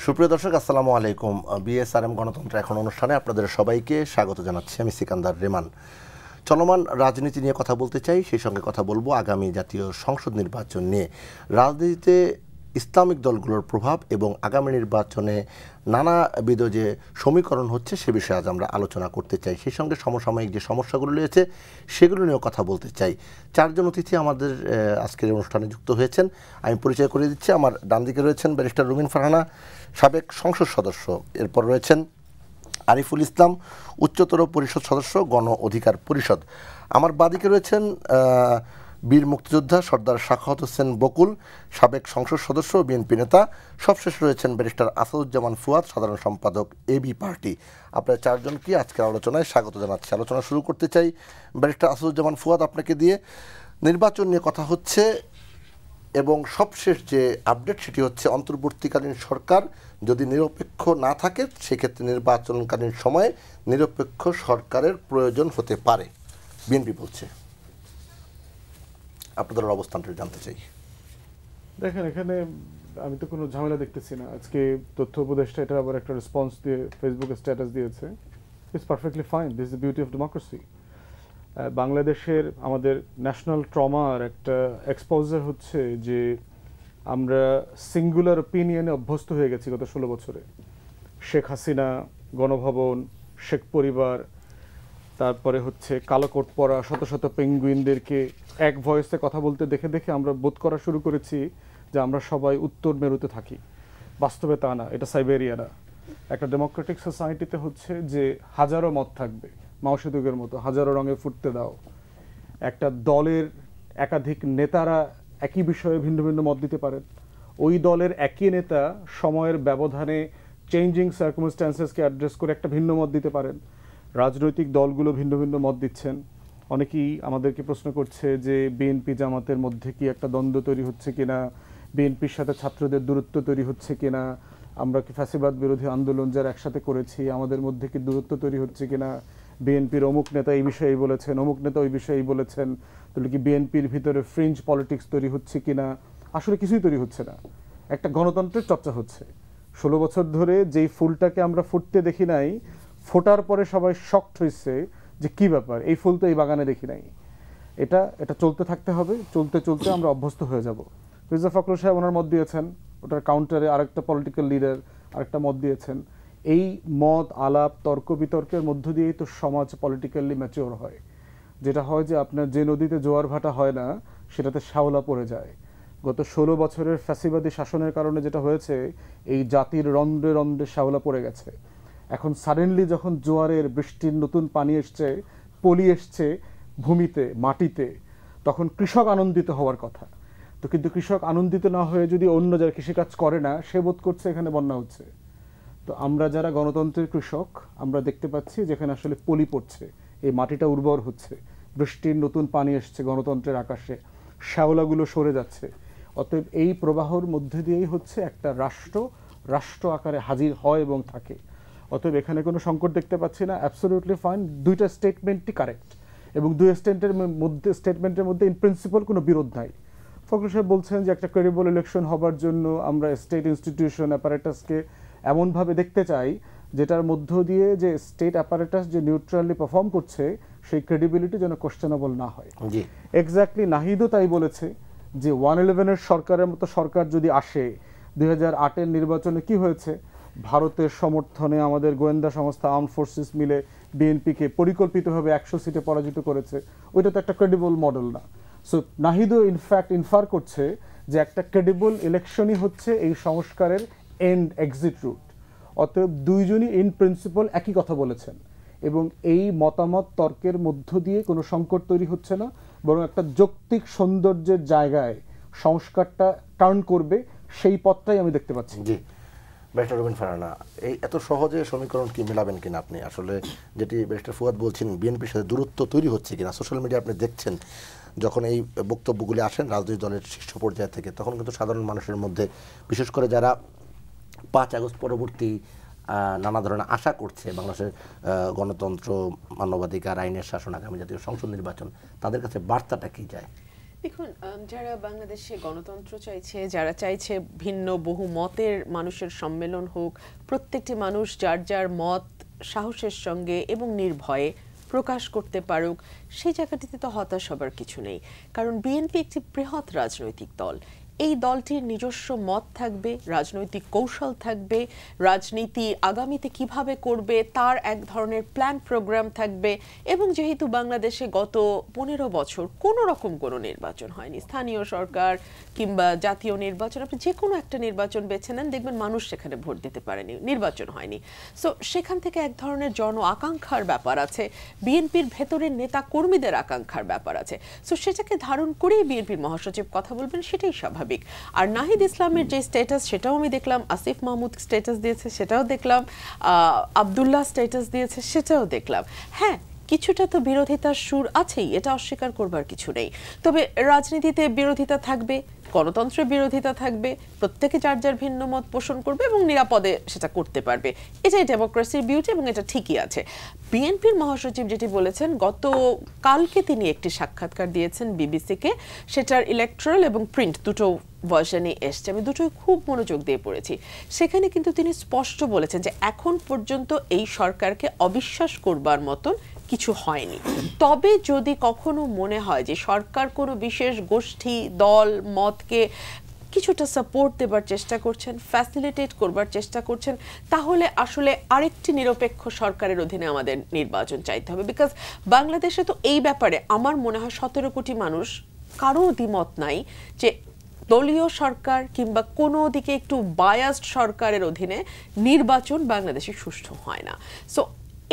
সুপ্রিয় দর্শক, আসসালামু আলাইকুম। বিএসআরএম গণতন্ত্র এখন অনুষ্ঠানে আপনাদের সবাইকে স্বাগত জানাচ্ছি। আমি সিকান্দার রেমান। চলমান রাজনীতি নিয়ে কথা বলতে চাই, সেই সঙ্গে কথা বলবো আগামী জাতীয় সংসদ নির্বাচন নিয়ে। রাজনীতিতে ইসলামিক দলগুলোর প্রভাব এবং আগামী নির্বাচনে নানাবিধ যে সমীকরণ হচ্ছে সে বিষয়ে আজ আমরা আলোচনা করতে চাই। সেই সঙ্গে সমসাময়িক যে সমস্যাগুলো রয়েছে সেগুলো নিয়েও কথা বলতে চাই। চারজন অতিথি আমাদের আজকের অনুষ্ঠানে যুক্ত হয়েছেন। আমি পরিচয় করে দিচ্ছি। আমার ডান দিকে রয়েছেন ব্যারিস্টার রুমিন ফারহানা, সাবেক সংসদ সদস্য। এরপর রয়েছেন আরিফুল ইসলাম, উচ্চতর পরিষদ সদস্য, গণ অধিকার পরিষদ। আমার বাদিকে রয়েছেন বীর মুক্তিযোদ্ধা সর্দার সাখাওয়াত হোসেন বকুল, সাবেক সংসদ সদস্য, বিএনপি নেতা। সবশেষ রয়েছেন ব্যারিস্টার আসাদুজ্জামান ফুয়াদ, সাধারণ সম্পাদক এবি পার্টি। আপনার চারজনকে আজকের আলোচনায় স্বাগত জানাচ্ছি। আলোচনা শুরু করতে চাই ব্যারিস্টার আসাদুজ্জামান ফুয়াদ আপনাকে দিয়ে। নির্বাচন নিয়ে কথা হচ্ছে এবং সবশেষ যে আপডেট সেটি হচ্ছে অন্তর্বর্তীকালীন সরকার যদি নিরপেক্ষ না থাকে সেক্ষেত্রে নির্বাচনকালীন সময়ে নিরপেক্ষ সরকারের প্রয়োজন হতে পারে, বিএনপি বলছে। আপনাদের অবস্থানটা জানতে চাই। দেখেন, এখানে আমি তো কোনো ঝামেলা দেখতেছি না। আজকে তথ্য উপদেষ্টা এটা আবার একটা রেসপন্স দিয়ে ফেসবুকে স্ট্যাটাস দিয়েছে। It's perfectly fine, this is the beauty of democracy. বাংলাদেশের আমাদের ন্যাশনাল ট্রমার একটা এক্সপোজার হচ্ছে যে আমরা সিঙ্গুলার ওপিনিয়নে অভ্যস্ত হয়ে গেছি গত 16 বছরে। শেখ হাসিনা, গণভবন, শেখ পরিবার, তারপরে হচ্ছে কালো কোট পরা শত শত পেঙ্গুইনদেরকে এক ভয়েসে কথা বলতে দেখে দেখে আমরা বোধ করা শুরু করেছি যে আমরা সবাই উত্তর মেরুতে থাকি। বাস্তবে তা না, এটা সাইবেরিয়া না। একটা ডেমোক্রেটিক সোসাইটিতে হচ্ছে যে হাজারো মত থাকবে, মাওসেদুগের মতো হাজারো রঙে ফুটতে দাও। একটা দলের একাধিক নেতারা একই বিষয়ে ভিন্ন ভিন্ন মত দিতে পারেন। ওই দলের একই নেতা সময়ের ব্যবধানে চেঞ্জিং সার্কামস্ট্যান্সেসকে অ্যাড্রেস করে একটা ভিন্ন মত দিতে পারেন। রাজনৈতিক দলগুলো ভিন্ন ভিন্ন মত দিচ্ছেন। অনেকেই আমাদেরকে প্রশ্ন করছে যে বিএনপি জামাতের মধ্যে কি একটা দ্বন্দ্ব তৈরি হচ্ছে কিনা, বিএনপির সাথে ছাত্রদের দূরত্ব তৈরি হচ্ছে কিনা, আমরা কি ফ্যাসিবাদ বিরোধী আন্দোলন যারা একসাথে করেছি আমাদের মধ্যে কি দূরত্ব তৈরি হচ্ছে কিনা, বিএনপির অমুক নেতা এই বিষয়ে বলেছেন, অমুক নেতা ওই বিষয়ে বলেছেন, তাহলে কি বিএনপির ভিতরে ফ্রিঞ্জ পলিটিক্স তৈরি হচ্ছে কিনা। আসলে কিছুই তৈরি হচ্ছে না, একটা গণতন্ত্রের চর্চা হচ্ছে। 16 বছর ধরে যেই ফুলটাকে আমরা ফুটতে দেখি নাই, ফোটার পরে সবাই শকড হয়েছে যে কি ব্যাপার, এই ফুল তো এই বাগানে দেখি নাই। এটা চলতে থাকতে হবে, চলতে চলতে আমরা অভ্যস্ত হয়ে যাব। মির্জা ফখরুল সাহেব ওনার মত দিয়েছেন, ওটার কাউন্টারে আরেকটা পলিটিক্যাল লিডার আরেকটা মত দিয়েছেন। এই মত আলাপ তর্ক বিতর্কের মধ্য দিয়েই তো সমাজ পলিটিক্যালি ম্যাচিওর হয়। যেটা হয় যে আপনার যে নদীতে জোয়ার ভাটা হয় না সেটাতে শ্যাওলা পড়ে যায়। গত 16 বছরের ফ্যাসিবাদী শাসনের কারণে যেটা হয়েছে, এই জাতির রন্ধ্রে রন্ধ্রে শ্যাওলা পড়ে গেছে। এখন সাডেনলি যখন জোয়ারের বৃষ্টির নতুন পানি এসছে, পলি এসছে ভূমিতে, মাটিতে, তখন কৃষক আনন্দিত হওয়ার কথা। তো কিন্তু কৃষক আনন্দিত না হয়ে যদি অন্য যারা কৃষিকাজ করে না সে বোধ করছে এখানে বন্যা হচ্ছে। তো আমরা যারা গণতন্ত্রের কৃষক আমরা দেখতে পাচ্ছি যেখানে আসলে পলি পড়ছে, এই মাটিটা উর্বর হচ্ছে, বৃষ্টির নতুন পানি এসছে গণতন্ত্রের আকাশে, শ্যাওলাগুলো সরে যাচ্ছে। অতএব এই প্রবাহর মধ্যে দিয়েই হচ্ছে একটা রাষ্ট্র আকারে হাজির হয় এবং থাকে। অতএব এখানে কোনো সংকট দেখতে পাচ্ছি না। অ্যাবসলিউটলি ফাইন, দুইটা স্টেটমেন্টই কারেক্ট এবং দুই স্টেটমেন্টের মধ্যে ইন প্রিন্সিপাল কোনো বিরোধ নাই। ফখরুল সাহেব বলছেন যে একটা ক্রেডিবল ইলেকশন হবার জন্য আমরা স্টেট ইনস্টিটিউশন অ্যাপারেটাসকে এমনভাবে দেখতে চাই যেটার মধ্য দিয়ে যে স্টেট অ্যাপারেটাস যে নিউট্রালি পারফর্ম করছে সেই ক্রেডিবিলিটি যেন কোশ্চেনেবল না হয়। এক্স্যাক্টলি নাহিদও তাই বলেছে যে 111-এর সরকারের মতো সরকার যদি আসে, 2008-এর নির্বাচনে কি হয়েছে, ভারতের সমর্থনে আমাদের গোয়েন্দা সংস্থা আর্ম ফোর্সেস মিলে বিএনপিকে পরিকল্পিতভাবে 100 সিটে পরাজিত করেছে। ওইটা তো একটা ক্রেডিবল মডেল না। সো নাহিদও ইনফ্যাক্ট ইনফার করছে যে একটা ক্রেডিবল ইলেকশনই হচ্ছে এই সংস্কারের এন্ড এক্সিট রুট। অতএব দুইজনই ইন প্রিন্সিপাল একই কথা বলেছেন এবং এই মতামত তর্কের মধ্য দিয়ে কোনো সংকট তৈরি হচ্ছে না, বরং একটা যৌক্তিক সৌন্দর্যের জায়গায় সংস্কারটা টার্ন করবে, সেই পথটাই আমি দেখতে পাচ্ছি। জি, ব্যারিস্টার রুমিন ফারহানা, এই এত সহজে সমীকরণ কি মেলাবেন কিনা আপনি? আসলে যেটি ব্যারিস্টার ফুয়াদ বলছেন, বিএনপির সাথে দূরত্ব তৈরি হচ্ছে কিনা, সোশ্যাল মিডিয়া আপনি দেখছেন যখন এই বক্তব্যগুলি আসেন রাজনৈতিক দলের শীর্ষ পর্যায় থেকে, তখন কিন্তু সাধারণ মানুষের মধ্যে, বিশেষ করে যারা 5 আগস্ট পরবর্তী নানা ধরনের আশা করছে বাংলাদেশের গণতন্ত্র, মানবাধিকার, আইনের শাসন, আগামী জাতীয় সংসদ নির্বাচন, তাদের কাছে বার্তাটা কি যায়? দেখুন, যারা বাংলাদেশে গণতন্ত্র চাইছে, যারা চাইছে ভিন্ন বহু মতের মানুষের সম্মেলন হোক, প্রত্যেকটি মানুষ যার যার মত সাহসের সঙ্গে এবং নির্ভয়ে প্রকাশ করতে পারুক, সেই জায়গাটিতে তো হতাশ হবার কিছু নেই। কারণ বিএনপি একটি বৃহৎ রাজনৈতিক দল। এই দলটির নিজস্ব মত থাকবে, রাজনৈতিক কৌশল থাকবে, রাজনীতি আগামীতে কিভাবে করবে তার এক ধরনের প্ল্যান প্রোগ্রাম থাকবে। এবং যেহেতু বাংলাদেশে গত 15 বছর কোনো রকম কোনো নির্বাচন হয়নি, স্থানীয় সরকার কিংবা জাতীয় নির্বাচন, আপনি যে কোনো একটা নির্বাচন বেছে নেন, দেখবেন মানুষ সেখানে ভোট দিতে পারেনি, নির্বাচন হয়নি। সো সেখান থেকে এক ধরনের জন আকাঙ্ক্ষার ব্যাপার আছে, বিএনপির ভেতরের নেতা কর্মীদের আকাঙ্ক্ষার ব্যাপার আছে। সো সেটাকে ধারণ করেই বিএনপির মহাসচিব কথা বলবেন, সেটাই স্বাভাবিক। আর নাহিদ ইসলামের যে স্ট্যাটাস, সেটাও আমি দেখলাম, আসিফ মাহমুদ স্ট্যাটাস দিয়েছে সেটাও দেখলাম, আব্দুল্লাহ স্ট্যাটাস দিয়েছে সেটাও দেখলাম। হ্যাঁ, কিছুটা তো বিরোধিতার সুর আছেই, এটা অস্বীকার করবার কিছু নেই। তবে রাজনীতিতে বিরোধিতা থাকবে, গণতন্ত্রের বিরোধিতা থাকবে, প্রত্যেকে যার যার ভিন্ন মত পোষণ করবে এবং নিরাপদে সেটা করতে পারবে। এটাই ডেমোক্রেসির বিউটি এবং এটা ঠিকই আছে। বিএনপির মহাসচিব যেটি বলেছেন, গতকালকে তিনি একটি সাক্ষাৎকার দিয়েছেন বিবিসিকে, সেটার ইলেকট্রাল এবং প্রিন্ট দুটো ভার্শনে এসছে, আমি দুটোই খুব মনোযোগ দিয়ে পড়েছি। সেখানে কিন্তু তিনি স্পষ্ট বলেছেন যে এখন পর্যন্ত এই সরকারকে অবিশ্বাস করবার মতন কিছু হয়নি। তবে যদি কখনো মনে হয় যে সরকার কোনো বিশেষ গোষ্ঠী, দল, মতকে কিছুটা সাপোর্ট দেবার চেষ্টা করছেন, ফ্যাসিলিটেট করবার চেষ্টা করছেন, তাহলে আসলে আরেকটি নিরপেক্ষ সরকারের অধীনে আমাদের নির্বাচন চাইতে হবে। বিকজ বাংলাদেশে তো এই ব্যাপারে আমার মনে হয় 17 কোটি মানুষ কারো দ্বিমত নাই যে দলীয় সরকার কিংবা কোনো দিকে একটু বায়াসড সরকারের অধীনে নির্বাচন বাংলাদেশে সুষ্ঠু হয় না। সো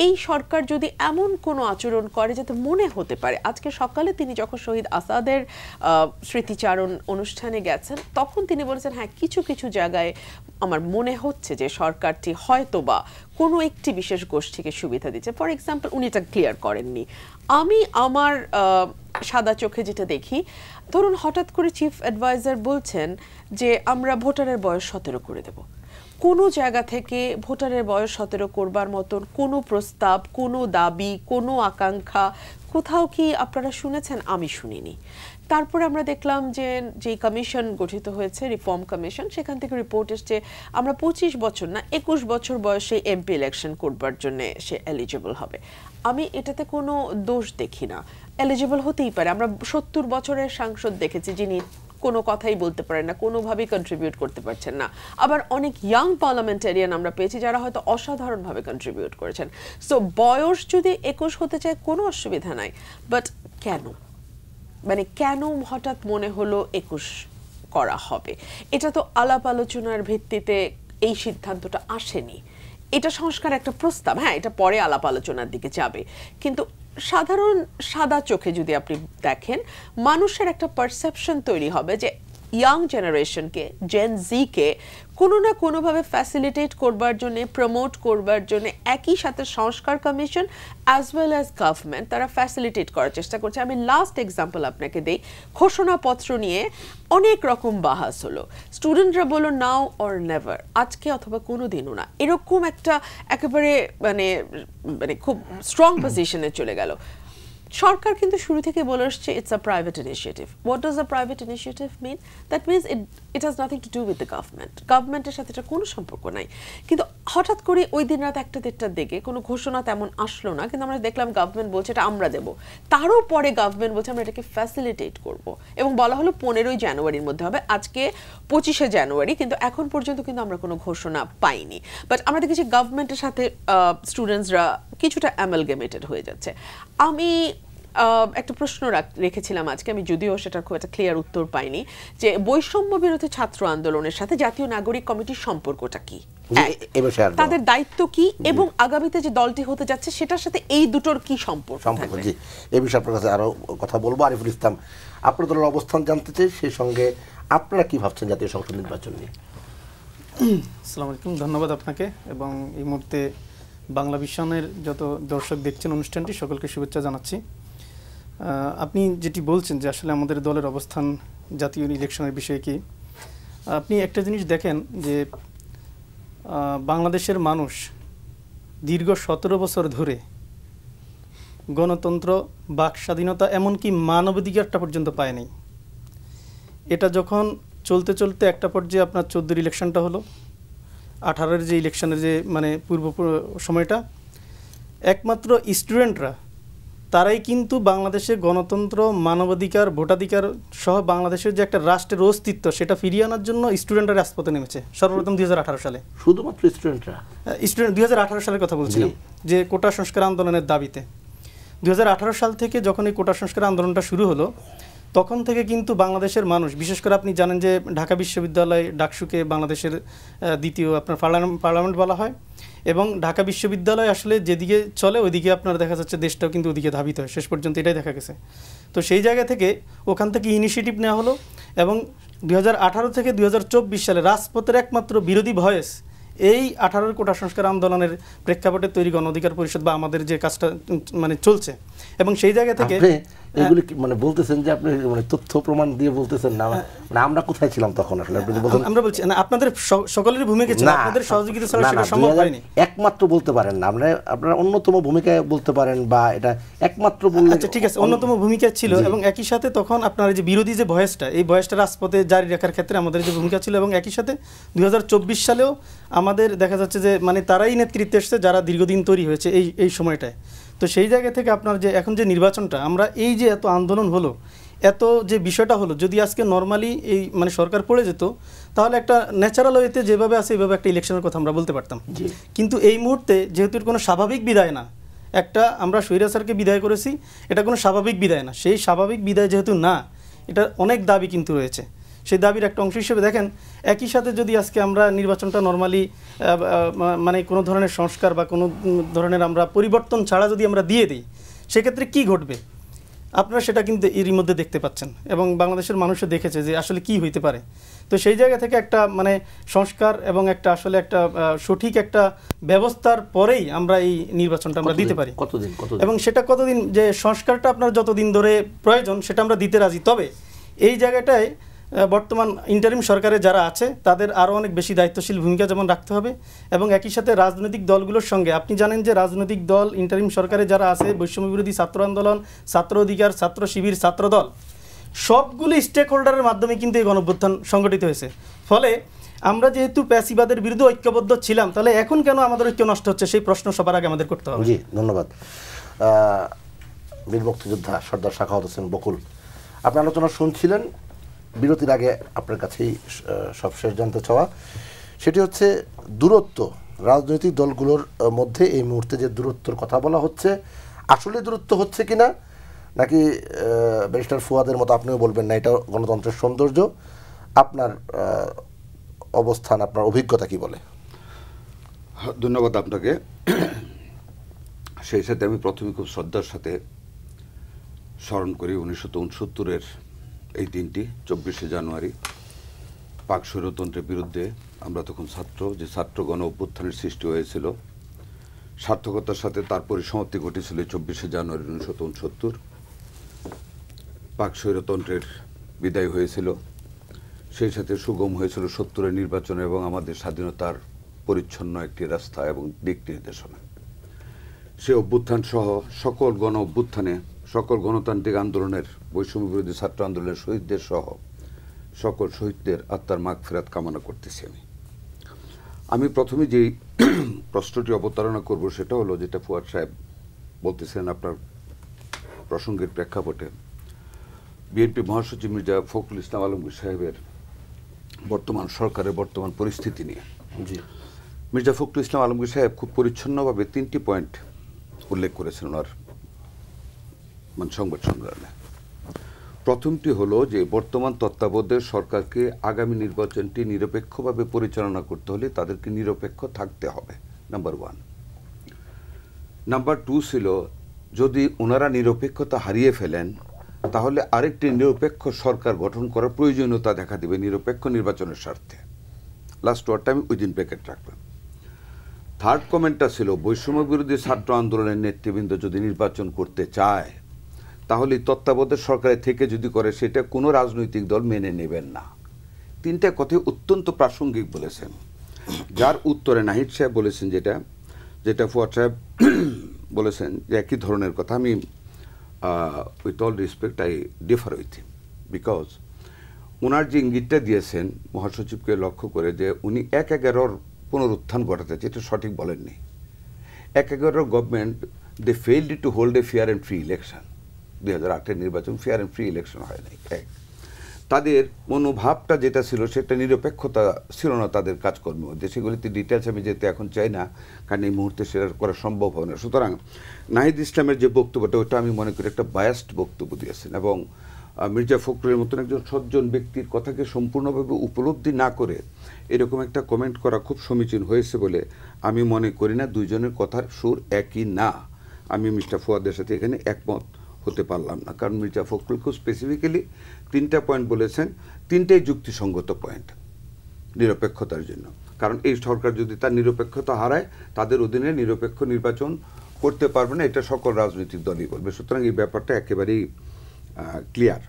এই সরকার যদি এমন কোনো আচরণ করে যাতে মনে হতে পারে, আজকে সকালে তিনি যখন শহীদ আসাদের স্মৃতিচারণ অনুষ্ঠানে গেছেন, তখন তিনি বলেছেন হ্যাঁ, কিছু কিছু জায়গায় আমার মনে হচ্ছে যে সরকারটি হয়তোবা কোনো একটি বিশেষ গোষ্ঠীকে সুবিধা দিচ্ছে। ফর এক্সাম্পল, উনি এটা ক্লিয়ার করেননি। আমি আমার সাদা চোখে যেটা দেখি, ধরুন হঠাৎ করে চিফ অ্যাডভাইজার বলছেন যে আমরা ভোটারের বয়স 17 করে দেব। কোনো জায়গা থেকে ভোটারের বয়স 17 করবার মতন কোনো প্রস্তাব, কোনো দাবি, কোনো আকাঙ্ক্ষা কোথাও কি আপনারা শুনেছেন? আমি শুনিনি। তারপরে আমরা দেখলাম যে কমিশন গঠিত হয়েছে, রিফর্ম কমিশন, সেখান থেকে রিপোর্ট এসছে আমরা 25 বছর না 21 বছর বয়সে এমপি ইলেকশন করবার জন্য সে এলিজিবল হবে। আমি এটাতে কোনো দোষ দেখি না, এলিজিবল হতেই পারে। আমরা 70 বছরের সাংসদ দেখেছি যিনি কোনো কথাই বলতে পারেন না, কোনোভাবেই কন্ট্রিবিউট করতে পারছেন না। আবার অনেক ইয়াং পার্লামেন্টারিয়ান আমরা পেয়েছি যারা হয়তো অসাধারণভাবে কন্ট্রিবিউট করেছেন। সো বয়স যদি 21 হতে চায় কোনো অসুবিধা নাই, বাট কেন, মানে কেন হঠাৎ মনে হলো 21 করা হবে? এটা তো আলাপ আলোচনার ভিত্তিতে এই সিদ্ধান্তটা আসেনি। এটা সংস্কার একটা প্রস্তাব, হ্যাঁ, এটা পরে আলাপ আলোচনার দিকে যাবে। কিন্তু সাধারণ সাদা চোখে যদি আপনি দেখেন, মানুষের একটা পারসেপশন তৈরি হবে যে ইয়াং জেনারেশনকে, জেন জিকে কোনো না কোনোভাবে ফ্যাসিলিটেট করবার জন্য, প্রমোট করবার জন্য একই সাথে সংস্কার commission as well as government তারা ফ্যাসিলিটেট করার চেষ্টা করছে। আমি লাস্ট এক্সাম্পল আপনাকে দিই। ঘোষণাপত্র নিয়ে অনেক রকম বাহাস হলো, স্টুডেন্টরা বলল নাও অর নেভার, আজকে অথবা কোনো দিনও না, এরকম একটা একেবারে মানে মানে খুব স্ট্রং পজিশনে চলে গেল। সরকার কিন্তু শুরু থেকে বলে আসছে it's a private initiative. What does a private initiative mean? That means it has nothing to do with the government. গভর্নমেন্টের সাথে এটা কোনো সম্পর্ক নাই। কিন্তু হঠাৎ করে ওই দিন রাত 1টা-1:30টার দিকে কোনো ঘোষণা তেমন আসলো না, কিন্তু আমরা দেখলাম গভর্নমেন্ট বলছে এটা আমরা দেবো। তারও পরে গভর্নমেন্ট বলছে আমরা এটাকে ফ্যাসিলিটেট করব, এবং বলা হলো 15ই জানুয়ারির মধ্যে হবে। আজকে 25শে জানুয়ারি, কিন্তু এখন পর্যন্ত কিন্তু আমরা কোনো ঘোষণা পাইনি। বাট আমরা দেখেছি গভর্নমেন্টের সাথে স্টুডেন্টসরা কিছুটা অ্যামালগেমেটেড হয়ে যাচ্ছে। আমি একটা প্রশ্ন রেখেছিলাম আজকে, আমি যদিও সেটার খুব একটা ক্লিয়ার উত্তর পাইনি, যে বৈষম্য বিরোধী ছাত্র আন্দোলনের সাথে জাতীয় নাগরিক কমিটির সম্পর্কটা কি, তাদের দায়িত্ব কি, এবং আগামীতে যে দলটি হতে যাচ্ছে সেটার সাথে এই দুটোর কি সম্পর্ক? জি, এই বিষয়ে আপনার কাছে আরো কথা বলবো। আরিফুল ইসলাম, আপনার দলের অবস্থান জানতে চাই, সেই সঙ্গে আপনারা কি ভাবছেন জাতীয় সংসদ নির্বাচন নিয়ে? আসসালামু আলাইকুম, ধন্যবাদ আপনাকে, এবং এই মুহূর্তে বাংলা ভিশনের যত দর্শক দেখছেন অনুষ্ঠানটি সকলকে শুভেচ্ছা জানাচ্ছি। আপনি যেটি বলছেন যে আসলে আমাদের দলের অবস্থান জাতীয় ইলেকশনের বিষয়ে কি, আপনি একটা জিনিস দেখেন যে বাংলাদেশের মানুষ দীর্ঘ 17 বছর ধরে গণতন্ত্র, বাক স্বাধীনতা, এমনকি মানবাধিকারটা পর্যন্ত পায়নি। এটা যখন চলতে চলতে একটা পর্যায়ে আপনার 14 ইলেকশনটা হলো, 18-এর যে ইলেকশনের যে মানে পূর্ব সময়টা, একমাত্র স্টুডেন্টরা তারাই কিন্তু বাংলাদেশে গণতন্ত্র, মানবাধিকার, ভোটাধিকার সহ বাংলাদেশের যে একটা রাষ্ট্রের অস্তিত্ব সেটা ফিরিয়ে আনার জন্য স্টুডেন্টরা রাজপথে নেমেছে সর্বপ্রথম 2018 সালে। শুধুমাত্র স্টুডেন্টরা? স্টুডেন্ট 2018 সালের কথা বলছিলাম, যে কোটা সংস্কার আন্দোলনের দাবিতে 2018 সাল থেকে যখন এই কোটা সংস্কার আন্দোলনটা শুরু হলো, তখন থেকে কিন্তু বাংলাদেশের মানুষ, বিশেষ করে আপনি জানেন যে ঢাকা বিশ্ববিদ্যালয় ডাকসুকে বাংলাদেশের দ্বিতীয় আপনার পার্লামেন্ট বলা হয়, এবং ঢাকা বিশ্ববিদ্যালয় আসলে যেদিকে চলে ওইদিকে আপনার দেখা যাচ্ছে দেশটাও কিন্তু ওদিকে ধাবিত হয়, শেষ পর্যন্ত এটাই দেখা গেছে। তো সেই জায়গা থেকে ওখান থেকে ইনিশিয়েটিভ নেওয়া হলো, এবং 2018 থেকে 2024 সালে রাজপথের একমাত্র বিরোধী ভয়েস এই 18 কোটা সংস্কার আন্দোলনের প্রেক্ষাপটে তৈরি গণ অধিকার পরিষদ বা আমাদের যে কাজটা মানে চলছে, এবং সেই জায়গা থেকে এগুলি মানে বলতেছেন যে আপনি মানে তথ্য প্রমাণ দিয়ে বলতেছেন না, মানে আমরা কোথায় ছিলাম তখন আসলে আপনি বলছেন? আমরা বলছি না, আপনাদের সকলের ভূমিকা ছিল, আপনাদের সহযোগিতা ছাড়া সেটা সম্ভব হয়নি। একমাত্র বলতে পারেন না, আপনারা অন্যতম ভূমিকায় বলতে পারেন, বা এটা একমাত্র বললে আচ্ছা ঠিক আছে, অন্যতম ভূমিকা ছিল, এবং একই সাথে তখন আপনার যে বিরোধী যে ভয়েসটা, এই ভয়েসটা রাজপথে জারি রাখার ক্ষেত্রে আমাদের যে ভূমিকা ছিল, এবং একই সাথে 2024 সালেও আমাদের দেখা যাচ্ছে যে মানে তারাই নেতৃত্বে এসছে যারা দীর্ঘদিন তৈরি হয়েছে এই সময়টায়। তো সেই জায়গা থেকে আপনার যে এখন যে নির্বাচনটা, আমরা এই যে এত আন্দোলন হলো, এত যে বিষয়টা হলো, যদি আজকে নর্মালি এই মানে সরকার পড়ে যেত, তাহলে একটা ন্যাচারাল ওয়েতে যেভাবে আছে এইভাবে একটা ইলেকশনের কথা আমরা বলতে পারতাম। কিন্তু এই মুহূর্তে যেহেতু কোনো স্বাভাবিক বিদায় না, একটা আমরা স্বৈরাচারকে বিদায় করেছি, এটা কোনো স্বাভাবিক বিদায় না, সেই স্বাভাবিক বিদায় যেহেতু না, এটা অনেক দাবি কিন্তু রয়েছে। সেই দাবির একটা অংশ হিসেবে দেখেন, একই সাথে যদি আজকে আমরা নির্বাচনটা নর্মালি মানে কোনো ধরনের সংস্কার বা কোনো ধরনের আমরা পরিবর্তন ছাড়া যদি আমরা দিয়ে দিই, সেক্ষেত্রে কি ঘটবে আপনারা সেটা কিন্তু এরই মধ্যে দেখতে পাচ্ছেন, এবং বাংলাদেশের মানুষও দেখেছে যে আসলে কি হইতে পারে। তো সেই জায়গা থেকে একটা মানে সংস্কার এবং একটা আসলে একটা সঠিক একটা ব্যবস্থার পরেই আমরা এই নির্বাচনটা আমরা দিতে পারি। এবং সেটা কতদিন, যে সংস্কারটা আপনার যতদিন ধরে প্রয়োজন সেটা আমরা দিতে রাজি। তবে এই জায়গাটায় বর্তমান ইন্টারিম সরকারে যারা আছে তাদের আরও অনেক বেশি দায়িত্বশীল ভূমিকা যেমন রাখতে হবে, এবং একই সাথে রাজনৈতিক দলগুলোর সঙ্গে, আপনি জানেন যে রাজনৈতিক দল ইন্টারিম সরকারে যারা আছে, বৈষম্য বিরোধী ছাত্র আন্দোলন, ছাত্র অধিকার, ছাত্র শিবির, ছাত্র দল, সবগুলো স্টেক হোল্ডারের মাধ্যমে কিন্তু এই গণঅভ্যুত্থান সংগঠিত হয়েছে। ফলে আমরা যেহেতু প্যাসিবাদের বিরুদ্ধে ঐক্যবদ্ধ ছিলাম, তাহলে এখন কেন আমাদের ঐক্য নষ্ট হচ্ছে, সেই প্রশ্ন সবার আগে আমাদের করতে হবে। জি, ধন্যবাদ। বীর মুক্তিযোদ্ধা সর্দার সাখাওয়াত হোসেন বকুল, আপনি আলোচনা শুনছিলেন। বিরতির আগে আপনার কাছেই সবশেষ জানতে চাওয়া সেটি হচ্ছে দূরত্ব, রাজনৈতিক দলগুলোর মধ্যে এই মুহূর্তে যে দূরত্বর কথা বলা হচ্ছে, আসলে দূরত্ব হচ্ছে কিনা, নাকি ব্যারিস্টার ফুয়াদের মতো আপনিও বলবেন না এটা গণতন্ত্রের সৌন্দর্য? আপনার অবস্থান, আপনার অভিজ্ঞতা কি বলে? ধন্যবাদ আপনাকে। সেই সাথে আমি প্রথমে খুব শ্রদ্ধার সাথে স্মরণ করি 1969-এর এই দিনটি, 24শে জানুয়ারি, পাক স্বৈরতন্ত্রের বিরুদ্ধে আমরা তখন ছাত্র গণ অভ্যুত্থানের সৃষ্টি হয়েছিল। সার্থকতার সাথে তার পরিসমাপ্তি ঘটেছিল 24শে জানুয়ারি 1969। পাক স্বৈরতন্ত্রের বিদায় হয়েছিল, সেই সাথে সুগম হয়েছিল 70-এর নির্বাচন এবং আমাদের স্বাধীনতার পরিচ্ছন্ন একটি রাস্তা এবং দিক নির্দেশনা। সে অভ্যুত্থান সহ সকল গণ অভ্যুত্থানে, সকল গণতান্ত্রিক আন্দোলনের, বৈষম্য বিরোধী ছাত্র আন্দোলনের শহীদদের সহ সকল শহীদদের আত্মার মাগফিরাত কামনা করতেছি। আমি প্রথমে যেই প্রশ্নটি অবতারণা করব সেটা হলো, যেটা ফুয়াদ সাহেব বলতেছেন আপনার প্রসঙ্গের প্রেক্ষাপটে, বিএনপি মহাসচিব মির্জা ফখরুল ইসলাম আলমগীর সাহেবের বর্তমান সরকারের বর্তমান পরিস্থিতি নিয়ে। জি, মির্জা ফখরুল ইসলাম আলমগীর সাহেব খুব পরিচ্ছন্নভাবে 3টি পয়েন্ট উল্লেখ করেছেন ওনার সংবাদ সংগ্রহে। প্রথমটি হলো যে বর্তমান তত্ত্বাবধায়ক সরকারকে আগামী নির্বাচনটি নিরপেক্ষভাবে পরিচালনা করতে হলে তাদেরকে নিরপেক্ষ থাকতে হবে, নাম্বার 1। নাম্বার 2 ছিল, যদি ওনারা নিরপেক্ষতা হারিয়ে ফেলেন তাহলে আরেকটি নিরপেক্ষ সরকার গঠন করার প্রয়োজনীয়তা দেখা দেবে নিরপেক্ষ নির্বাচনের স্বার্থে। লাস্ট ওয়ার্ডটা আমি উইদিন ব্র্যাকেট রাখলাম। থার্ড কমেন্টটা ছিল, বৈষম্য বিরোধী ছাত্র আন্দোলনের নেতৃবৃন্দ যদি নির্বাচন করতে চায় তাহলে তত্ত্বাবধায়ক সরকারের থেকে যদি করে সেটা কোনো রাজনৈতিক দল মেনে নেবেন না। 3টা কথাই অত্যন্ত প্রাসঙ্গিক বলেছেন, যার উত্তরে নাহিদ সাহেব বলেছেন যেটা ফুয়াদ সাহেব বলেছেন যে একই ধরনের কথা। আমি with all respect I differ with him, because ওনার যে ইঙ্গিতটা দিয়েছেন মহাসচিবকে লক্ষ্য করে যে উনি 1/11 পুনরুত্থান ঘটাতে চাই, এটা সঠিক বলেননি। 1/11 government they failed to hold a fair and free election. 2008-এর নির্বাচন ফেয়ার অ্যান্ড ফ্রি ইলেকশন হয় নাই। তাদের মনোভাবটা যেটা ছিল সেটা নিরপেক্ষতা ছিল না তাদের কাজকর্মের মধ্যে। সেগুলিতে ডিটেলস আমি যেতে এখন চাই না, কারণ এই মুহূর্তে সেটা করা সম্ভব হবে না। সুতরাং নাহিদ ইসলামের যে বক্তব্যটা ওটা আমি মনে করি একটা বায়াসড বক্তব্য দিয়েছেন, এবং মির্জা ফখরুলের মতন একজন সজ্জন ব্যক্তির কথাকে সম্পূর্ণভাবে উপলব্ধি না করে এরকম একটা কমেন্ট করা খুব সমীচীন হয়েছে বলে আমি মনে করি না। দুইজনের কথার সুর একই না। আমি মিস্টার ফুয়াদের সাথে এখানে একমত হতে পারলাম না, কারণ মির্জা ফখরুল খুব স্পেসিফিক্যালি 3টা পয়েন্ট বলেছেন, 3টাই যুক্তিসঙ্গত পয়েন্ট নিরপেক্ষতার জন্য। কারণ এই সরকার যদি তার নিরপেক্ষতা হারায় তাদের অধীনে নিরপেক্ষ নির্বাচন করতে পারবে না, এটা সকল রাজনৈতিক দলই বলবে। সুতরাং এই ব্যাপারটা একেবারেই ক্লিয়ার।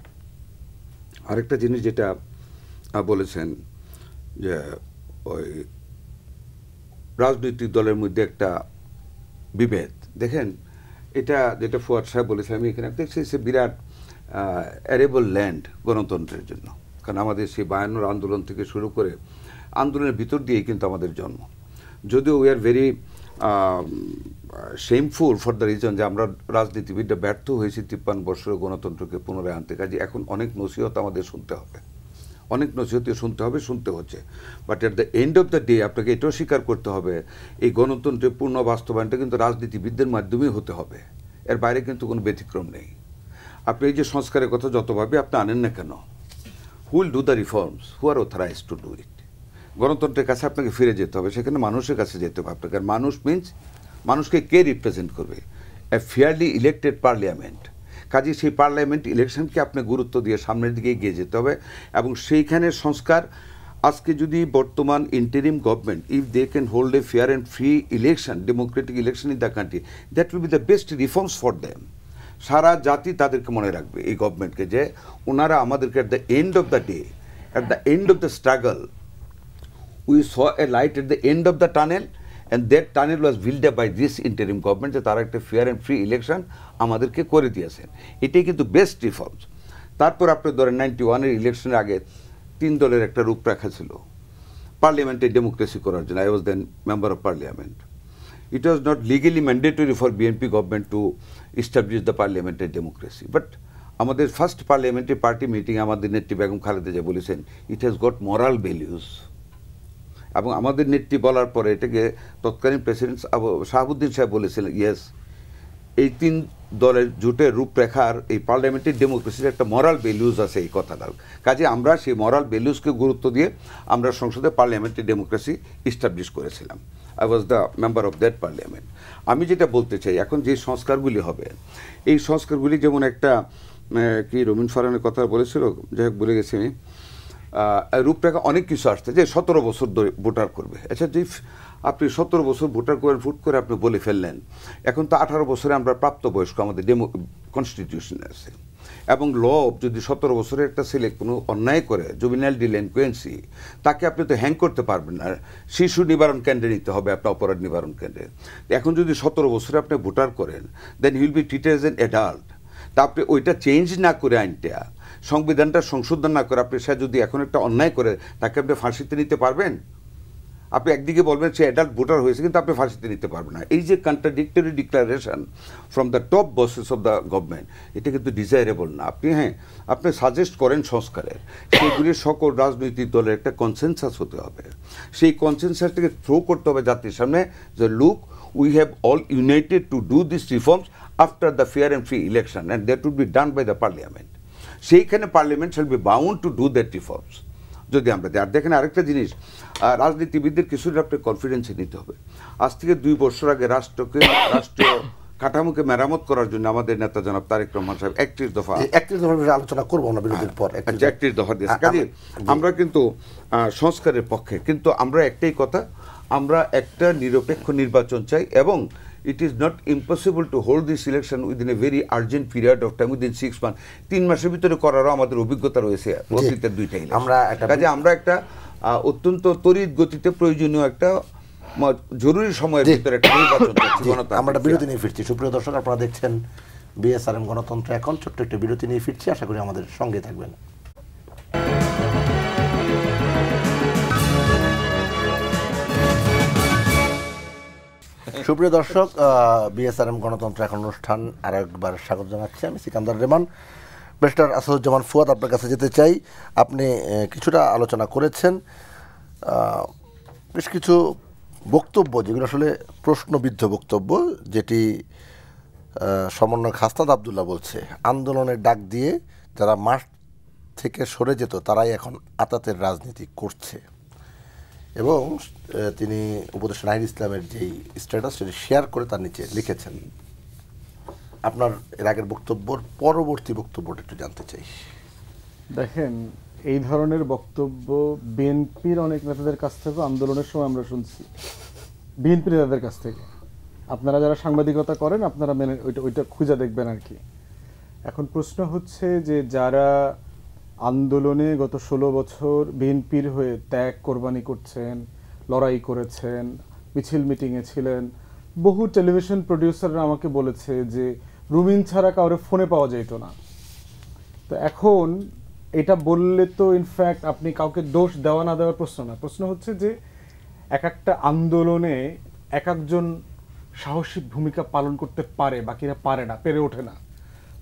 আরেকটা জিনিস যেটা বলেছেন যে ওই রাজনৈতিক দলের মধ্যে একটা বিভেদ, দেখেন এটা যেটা ফুয়াদ সাহেব বলেছে, আমি এখানে দেখছি সে বিরাট অ্যারেবল ল্যান্ড গণতন্ত্রের জন্য। কারণ আমাদের সেই 52 আন্দোলন থেকে শুরু করে আন্দোলনের ভিতর দিয়েই কিন্তু আমাদের জন্ম। যদিও we are very shameful for the reason যে আমরা রাজনীতিবিদরা ব্যর্থ হয়েছি 53 বছরের গণতন্ত্রকে পুনরায় আনতে। কাজে এখন অনেক নসিহত আমাদের শুনতে হবে, অনেক নসিহত শুনতে হচ্ছে। But at the end of the day আপনাকে এটাও স্বীকার করতে হবে এই গণতন্ত্রের পূর্ণ বাস্তবায়নটা কিন্তু রাজনীতিবিদদের মাধ্যমেই হতে হবে, এর বাইরে কিন্তু কোনো ব্যতিক্রম নেই। আপনি এই যে সংস্কারের কথা যতভাবে আপনি আনেন না কেন, who will do the reforms, who are authorised to do it. গণতন্ত্রের কাছে আপনাকে ফিরে যেতে হবে, সেখানে মানুষের কাছে যেতে হবে আপনাকে। আর মানুষ মিনস মানুষকে কে রিপ্রেজেন্ট করবে? এ ফেয়ারলি ইলেক্টেড পার্লামেন্ট। কাজে সেই পার্লামেন্ট ইলেকশনকে আপনি গুরুত্ব দিয়ে সামনের দিকে এগিয়ে যেতে হবে, এবং সেইখানে সংস্কার আজকে যদি বর্তমান interim government if they can hold a fair and free election, democratic election in the country, that will be the best reforms for them. সারা জাতি তাদেরকে মনে রাখবে এই গভর্নমেন্টকে, যে ওনারা আমাদেরকে at the end of the day, at the end of the struggle, we saw a light at the end of the tunnel, and that tunnel was build up by this interim government, যে তারা একটা fair and free election আমাদেরকে করে দিয়েছেন। এটাই কিন্তু best reforms. তারপর আপনি ধরেন 91-এর ইলেকশনের আগে 3 দলের একটা রূপরেখা ছিল পার্লামেন্টে ডেমোক্রেসি করার জন্য। I was then member of parliament. It was not legally mandatory for BNP government to establish the parliamentary democracy. But আমাদের ফার্স্ট পার্লামেন্টারি পার্টি মিটিং আমাদের নেত্রী বেগম খালেদা জিয়া বলেছেন it has got moral values, এবং আমাদের নেত্রী বলার পরে এটাকে তৎকালীন প্রেসিডেন্ট শাহাবুদ্দিন সাহেব বলেছিলেন ইয়েস, এই 3 দলের জোটের রূপরেখার এই পার্লামেন্টারি ডেমোক্রেসির একটা মরাল ভ্যালুজ আছে এই কথাটার। কাজে আমরা সেই মরাল ভ্যালুজকে গুরুত্ব দিয়ে আমরা সংসদে পার্লামেন্টারি ডেমোক্রেসি ইস্টাবলিশ করেছিলাম। I was the member of that parliament. আমি যেটা বলতে চাই, এখন যে সংস্কারগুলি হবে, এই সংস্কারগুলি যেমন একটা কি রবিন ফারানের কথা বলেছিল, যাই হোক বলে গেছি আমি, রূপরেখা অনেক কিছু আসছে যে 17 বছর ধরে ভোটার করবে। আচ্ছা, যে আপনি 17 বছর ভোটার করেন, ফুট করে আপনি বলে ফেললেন, এখন তো 18 বছরে আমরা প্রাপ্তবয়স্ক, আমাদের কনস্টিটিউশনে আছে, এবং ল যদি 17 বছরের একটা ছেলে কোনো অন্যায় করে, জুবিনাইল ডিলিনকুয়েন্সি, তাকে আপনি তো হ্যাং করতে পারবেন না, শিশু নিবারণ কেন্দ্রে নিতে হবে আপনার অপরাধ নিবারণ কেন্দ্রে। এখন যদি 17 বছরে আপনি ভোটার করেন, then he will be treated as an adult. তা আপনি ওইটা চেঞ্জ না করে, আইনটা সংবিধানটা সংশোধন না করে, আপনি সে যদি এখন একটা অন্যায় করে তাকে আপনি ফাঁসিতে নিতে পারবেন? আপনি একদিকে বলবেন সে অ্যাডাল্ট ভোটার হয়েছে, কিন্তু আপনি ফাঁসিতে নিতে পারবেন না। এই যে contradictory declaration from the top buses of the government, এটা কিন্তু ডিজায়ারেবল না। আপনি সাজেস্ট করেন সংস্কারের, সেগুলির সকল রাজনৈতিক দলের একটা কনসেনসাস হতে হবে। সেই কনসেনসাসটাকে থ্রো করতে হবে জাতির সামনে, যে look, we have all united to do this reforms after the fair and free election, and that would be done by the parliament. সেইখানে parliament shall be bound to do that reforms. যদি আমরা আর দেখেন আরেকটা জিনিস, রাজনীতিবিদদের কিছুটা আপনি কনফিডেন্সে নিতে হবে। আজ থেকে 2 বছর আগে রাষ্ট্রীয় কাঠামোকে মেরামত করার জন্য আমাদের নেতা জনাব তারেক রহমান সাহেব 31 দফা আলোচনা করবো না বিরতির পর, 31 দফা দিয়েছে। কাজে আমরা কিন্তু সংস্কারের পক্ষে, কিন্তু আমরা একটাই কথা, আমরা একটা নিরপেক্ষ নির্বাচন চাই, এবং it is not impossible to hold this election within a very urgent period of time, within 6 months। 3 মাসের ভিতরে করারও আমাদের অভিজ্ঞতা রয়েছে অতীতের 2টা ইলেকশন। কাজে আমরা একটা অত্যন্ত তড়িৎ গতিতে প্রয়োজনীয় একটা জরুরি সময়ের ভিতরে একটা নির্বাচন করছি। আমরা বিরতি নিয়ে ফিরছি। সুপ্রিয় দর্শক, আপনারা দেখছেন বিএসআরএম গণতন্ত্র এখন। ছোট্ট একটা বিরতি নিয়ে ফিরছি, আশা করি আমাদের সঙ্গে থাকবেন। সুপ্রিয় দর্শক, বিএসআরএম গণতন্ত্র এখন অনুষ্ঠান আর একবার স্বাগত জানাচ্ছি। আমি সিকান্দার রেমান। ব্যারিস্টার আসাদুজ্জামান ফুয়াদ, আপনার কাছে যেতে চাই। আপনি কিছুটা আলোচনা করেছেন, বেশ কিছু বক্তব্য যেগুলো আসলে প্রশ্নবিদ্ধ বক্তব্য, যেটি সমন্বয়ক হাসনাত আবদুল্লাহ বলছে আন্দোলনের ডাক দিয়ে যারা মাঠ থেকে সরে যেত তারাই এখন আতাতের রাজনীতি করছে, এবং তিনি উপদেষ্টা নাহিদ ইসলামের যেই স্ট্যাটাস সেটি শেয়ার করে তার নিচে লিখেছেন। আপনার এর আগের বক্তব্যর পরবর্তী বক্তব্যটা একটু জানতে চাই। দেখেন, এই ধরনের বক্তব্য বিএনপির অনেক নেতাদের কাছ থেকে আন্দোলনের সময় আমরা শুনছি, বিএনপির নেতাদের কাছ থেকে। আপনারা যারা সাংবাদিকতা করেন আপনারা মেনে ওইটা খুঁজে দেখবেন আর কি। এখন প্রশ্ন হচ্ছে যে যারা আন্দোলনে গত 16 বছর বিএনপির হয়ে ত্যাগ কোরবানি করছেন, লড়াই করেছেন, মিছিল মিটিংয়ে ছিলেন, বহু টেলিভিশন প্রডিউসাররা আমাকে বলেছে যে রুমিন ছাড়া কাউরে ফোনে পাওয়া যেত না। তো এখন এটা বললে তো ইনফ্যাক্ট আপনি কাউকে দোষ দেওয়া না দেওয়ার প্রশ্ন না, প্রশ্ন হচ্ছে যে এক একটা আন্দোলনে এক একজন সাহসী ভূমিকা পালন করতে পারে, বাকিরা পারে না, পেরে ওঠে না।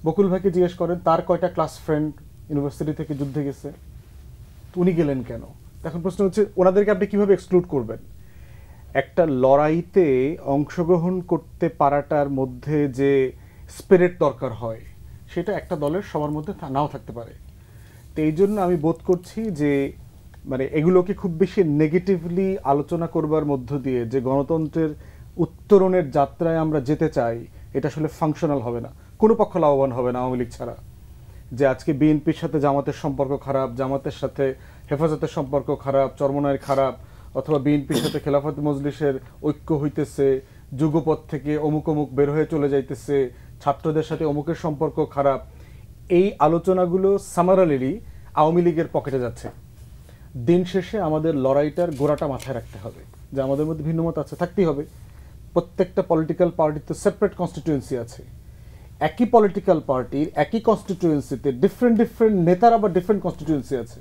বকুল ভাইকে জিজ্ঞেস করেন তার কয়টা ক্লাস ফ্রেন্ড ইউনিভার্সিটি থেকে যুদ্ধে গেছে, উনি গেলেন কেন? এখন প্রশ্ন হচ্ছে ওনাদেরকে আপনি কিভাবে এক্সক্লুড করবেন? একটা লড়াইতে অংশগ্রহণ করতে পারাটার মধ্যে যে স্পিরিট দরকার হয় সেটা একটা দলের সবার মধ্যে নাও থাকতে পারে। তো এই জন্য আমি বোধ করছি যে মানে এগুলোকে খুব বেশি নেগেটিভলি আলোচনা করবার মধ্য দিয়ে যে গণতন্ত্রের উত্তরণের যাত্রায় আমরা যেতে চাই, এটা আসলে ফাংশনাল হবে না, কোনো পক্ষ লাভবান হবে না আওয়ামী লীগ ছাড়া। যে আজকে বিএনপির সাথে জামাতের সম্পর্ক খারাপ, জামাতের সাথে হেফাজতের সম্পর্ক খারাপ, চরমনায়ের খারাপ, অথবা বিএনপির সাথে খেলাফত মজলিসের ঐক্য হইতেছে, যুগপথ থেকে অমুক অমুক বের হয়ে চলে যাইতেছে, ছাত্রদের সাথে অমুকের সম্পর্ক খারাপ, এই আলোচনাগুলো সামারালি আওয়ামী লীগের পকেটে যাচ্ছে। দিন শেষে আমাদের লড়াইটার গোড়াটা মাথায় রাখতে হবে যে আমাদের মধ্যে ভিন্নমত আছে, থাকতেই হবে। প্রত্যেকটা পলিটিক্যাল পার্টির তো সেপারেট কনস্টিটিউয়েন্সি আছে। একই পলিটিক্যাল পার্টির একই কনস্টিটিউয়েন্সিতে ডিফারেন্ট নেতার আবার ডিফারেন্ট কনস্টিটিউয়েন্সি আছে।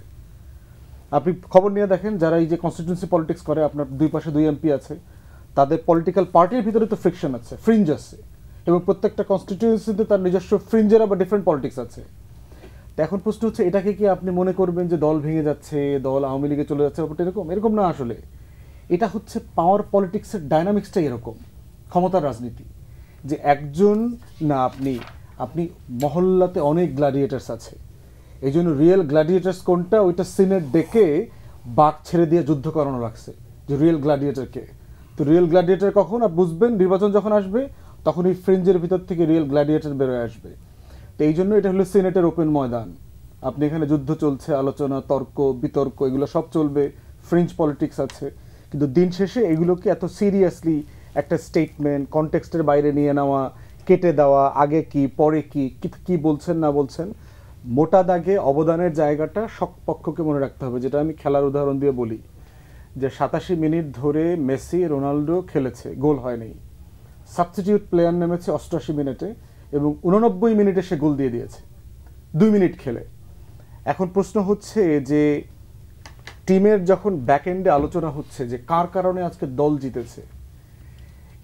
আপনি খবর নিয়ে দেখেন, যারা এই যে কনস্টিটিউয়েন্সি পলিটিক্স করে, আপনার দুই পাশে 2 এমপি আছে, তাদের পলিটিক্যাল পার্টির ভিতরে তো ফ্রিকশন আছে, ফ্রিঞ্জ আছে, এবং প্রত্যেকটা কনস্টিটিউয়েন্সিতে তার নিজস্ব ফ্রিঞ্জের আবার ডিফারেন্ট পলিটিক্স আছে। তো এখন প্রশ্ন হচ্ছে এটাকে কি আপনি মনে করবেন যে দল ভেঙে যাচ্ছে, দল আওয়ামী লীগে চলে যাচ্ছে, ব্যাপারটা এরকম না। আসলে এটা হচ্ছে পাওয়ার পলিটিক্সের ডায়নামিক্সটাই এরকম, ক্ষমতার রাজনীতি। যে একজন না, আপনি মহল্লাতে অনেক গ্ল্যাডিয়েটার্স আছে, এই জন্য রিয়েল গ্ল্যাডিয়েটার্স কোনটা, ওইটা সিনেট ডেকে বাঘ ছেড়ে দিয়ে যুদ্ধ করানো লাগছে যে রিয়েল গ্ল্যাডিয়েটারকে। তো রিয়েল গ্ল্যাডিয়েটার কখন আর বুঝবেন, নির্বাচন যখন আসবে তখন এই ফ্রিঞ্জের ভিতর থেকে রিয়েল গ্ল্যাডিয়েটার বেরোয় আসবে। তো এই জন্য এটা হলো সিনেটের ওপেন ময়দান। আপনি এখানে যুদ্ধ চলছে, আলোচনা, তর্ক বিতর্ক এগুলো সব চলবে, ফ্রিঞ্জ পলিটিক্স আছে, কিন্তু দিন শেষে এগুলোকে এত সিরিয়াসলি একটা স্টেটমেন্ট কনটেক্সটের বাইরে নিয়ে নেওয়া, কেটে দেওয়া, আগে কি পরে কি বলছেন না বলছেন, মোটা দাগে অবদানের জায়গাটা সব পক্ষকে মনে রাখতে হবে। যেটা আমি খেলার উদাহরণ দিয়ে বলি যে 87 মিনিট ধরে মেসি রোনাল্ডো খেলেছে, গোল হয়নি। সাবস্টিটিউট প্লেয়ার নেমেছে 88 মিনিটে এবং 89 মিনিটে সে গোল দিয়ে দিয়েছে 2 মিনিট খেলে। এখন প্রশ্ন হচ্ছে যে টিমের যখন ব্যাক এন্ডে আলোচনা হচ্ছে যে কার কারণে আজকে দল জিতেছে,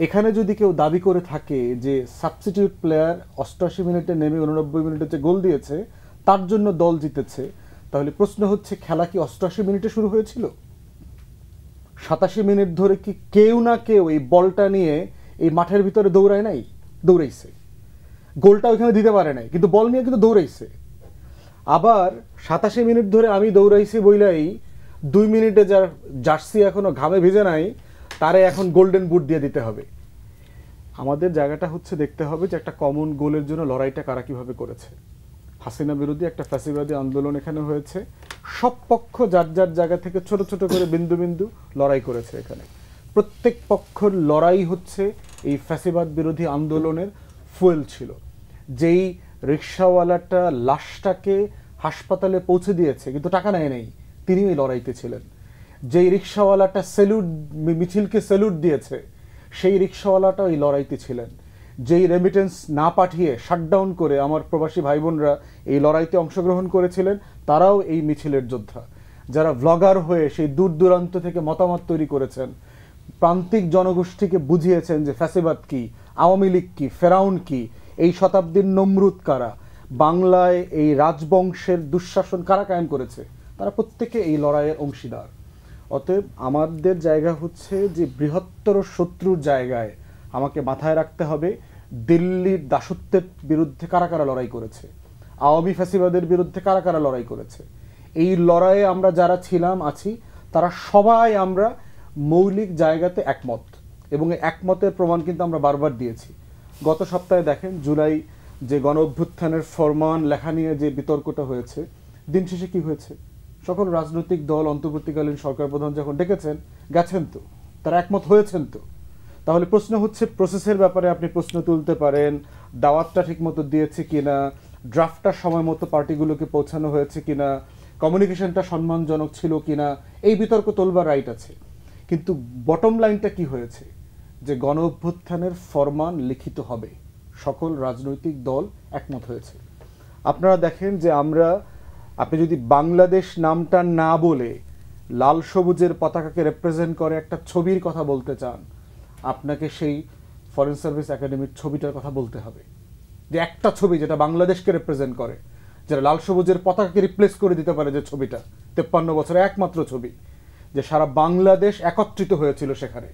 এখানে যদি কেউ দাবি করে থাকে যে সাবস্টিটিউট প্লেয়ার 88 মিনিটে নেমে 89 মিনিটে যে গোল দিয়েছে তার জন্য দল জিতেছে, তাহলে প্রশ্ন হচ্ছে খেলা কি 88 মিনিটে শুরু হয়েছিল? 87 মিনিট ধরে কি কেউ না কেউ এই বলটা নিয়ে এই মাঠের ভিতরে দৌড়ায় নাই? দৌড়াইছে, গোলটা ওইখানে দিতে পারে নাই, কিন্তু বল নিয়ে কিন্তু দৌড়াইছে। আবার 87 মিনিট ধরে আমি দৌড়াইছি বইলাই 2 মিনিটে যার জার্সি এখনো ঘামে ভিজে নাই তারে এখন গোল্ডেন বুট দিয়ে দিতে হবে। আমাদের জায়গাটা হচ্ছে দেখতে হবে যে একটা কমন গোলের জন্য লড়াইটা কারা কিভাবে করেছে। হাসিনা বিরোধী একটা ফ্যাসিবাদী আন্দোলন এখানে হয়েছে, সব পক্ষ যার যার জায়গা থেকে ছোট ছোট করে বিন্দু বিন্দু লড়াই করেছে। এখানে প্রত্যেক পক্ষের লড়াই হচ্ছে এই ফ্যাসিবাদ বিরোধী আন্দোলনের ফুয়েল ছিল। যেই রিক্সাওয়ালাটা লাশটাকে হাসপাতালে পৌঁছে দিয়েছে কিন্তু টাকা নেয় নাই, তিনি ওই লড়াইতে ছিলেন। যেই রিক্সাওয়ালাটা মিছিলকে স্যালুট দিয়েছে সেই রিক্সাওয়ালাটা ওই লড়াইতে ছিলেন। যেই রেমিটেন্স না পাঠিয়ে শাটডাউন করে আমার প্রবাসী ভাই বোনরা এই লড়াইতে অংশগ্রহণ করেছিলেন, তারাও এই মিছিলের যোদ্ধা। যারা ব্লগার হয়ে সেই দূর দূরান্ত থেকে মতামত তৈরি করেছেন, প্রান্তিক জনগোষ্ঠীকে বুঝিয়েছেন যে ফ্যাসিবাদ কি, আওয়ামী লীগ কি, ফেরাউন কি, এই শতাব্দীর নমরুদ কারা, বাংলায় এই রাজবংশের দুঃশাসন কারা কায়েম করেছে, তারা প্রত্যেকে এই লড়াইয়ের অংশীদার। অতএব আমাদের জায়গা হচ্ছে যে বৃহত্তর শত্রুর জায়গায় আমাকে মাথায় রাখতে হবে দিল্লির দাসত্বের বিরুদ্ধে কারা কারা লড়াই করেছে, আওয়ামী ফ্যাসিবাদের বিরুদ্ধে কারা কারা লড়াই করেছে। এই লড়াইয়ে আমরা যারা ছিলাম আছি তারা সবাই আমরা মৌলিক জায়গাতে একমত, এবং এই একমতের প্রমাণ কিন্তু আমরা বারবার দিয়েছি। গত সপ্তাহে দেখেন জুলাই যে গণ অভ্যুত্থানের ফরমান লেখা নিয়ে যে বিতর্কটা হয়েছে, দিন শেষে কি হয়েছে? সকল রাজনৈতিক দল অন্তর্বর্তীকালীন সরকার প্রধান যখন ডেকেছেন গেছেন তো, তারা একমত হয়েছেন তো। তাহলে প্রশ্ন হচ্ছে প্রসেসের ব্যাপারে আপনি প্রশ্ন তুলতে পারেন, দাওয়াতটা ঠিকমতো দিয়েছে কিনা, ড্রাফটটা সময় মতো পার্টিগুলোকে পৌঁছানো হয়েছে কিনা, কমিউনিকেশনটা সম্মানজনক ছিল কিনা, এই বিতর্ক তোলবার রাইট আছে। কিন্তু বটম লাইনটা কি হয়েছে যে গণ অভ্যুত্থানের ফরমান লিখিত হবে, সকল রাজনৈতিক দল একমত হয়েছে। আপনারা দেখেন যে আপনি যদি বাংলাদেশ নামটা না বলে লাল সবুজের পতাকাকে রিপ্রেজেন্ট করে একটা ছবির কথা বলতে চান, আপনাকে সেই ফরেন সার্ভিস একাডেমির ছবিটার কথা বলতে হবে, যে একটা ছবি যেটা বাংলাদেশকে রিপ্রেজেন্ট করে, যেটা লাল সবুজের পতাকাকে রিপ্লেস করে দিতে পারে, যে ছবিটা 53 বছরে একমাত্র ছবি, যে সারা বাংলাদেশ একত্রিত হয়েছিল সেখানে।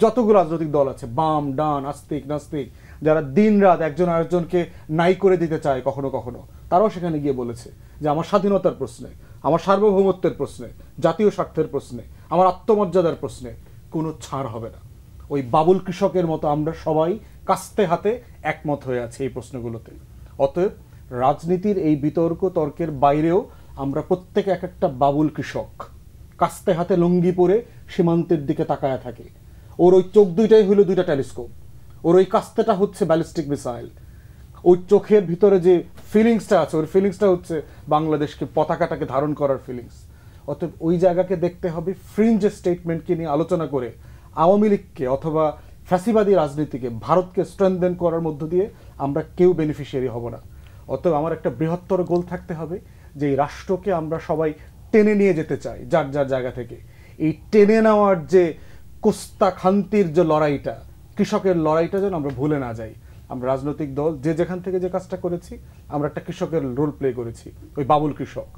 যতগুলো রাজনৈতিক দল আছে, বাম ডান আস্তিক নাস্তিক, যারা দিন রাত একজন আরেকজনকে নাই করে দিতে চায় কখনো কখনো, তারাও সেখানে গিয়ে বলেছে যে আমার স্বাধীনতার প্রশ্নে, আমার সার্বভৌমত্বের প্রশ্নে, জাতীয় স্বার্থের প্রশ্নে, আমার আত্মমর্যাদার প্রশ্নে কোনো ছাড় হবে না। ওই বাবুল কৃষকের মতো আমরা সবাই কাস্তে হাতে একমত হয়ে আছি এই প্রশ্নগুলোতে। অতএব রাজনীতির এই বিতর্ক তর্কের বাইরেও আমরা প্রত্যেকে এক একটা বাবুল কৃষক, কাস্তে হাতে লুঙ্গি পরে সীমান্তের দিকে তাকায়া থাকে। ওর ওই চোখ দুইটাই হলো দুইটা টেলিস্কোপ, ওর ওই কাস্তেটা হচ্ছে ব্যালিস্টিক মিসাইল, ওই চোখের ভিতরে যে ফিলিংসটা আছে, ওর ফিলিংসটা হচ্ছে বাংলাদেশকে পতাকাটাকে ধারণ করার ফিলিংস। অতএব ওই জায়গাকে দেখতে হবে ফ্রিঞ্জ স্টেটমেন্টকে নিয়ে আলোচনা করে আওয়ামী লীগকে অথবা ফ্যাসিবাদী রাজনীতিকে, ভারতকে স্ট্রেনথেন করার মধ্য দিয়ে আমরা কেউ বেনিফিশিয়ারি হব না। অতএব আমার একটা বৃহত্তর গোল থাকতে হবে যে এই রাষ্ট্রকে আমরা সবাই টেনে নিয়ে যেতে চাই যার যার জায়গা থেকে। এই টেনে নেওয়ার যে কোস্তা খান্তির যে লড়াইটা, কৃষকের লড়াইটা যেন আমরা ভুলে না যাই। আমরা রাজনৈতিক দল যে যেখান থেকে যে কাজটা করেছি, আমরা একটা কৃষকের রোল প্লে করেছি, ওই বাবুল কৃষক।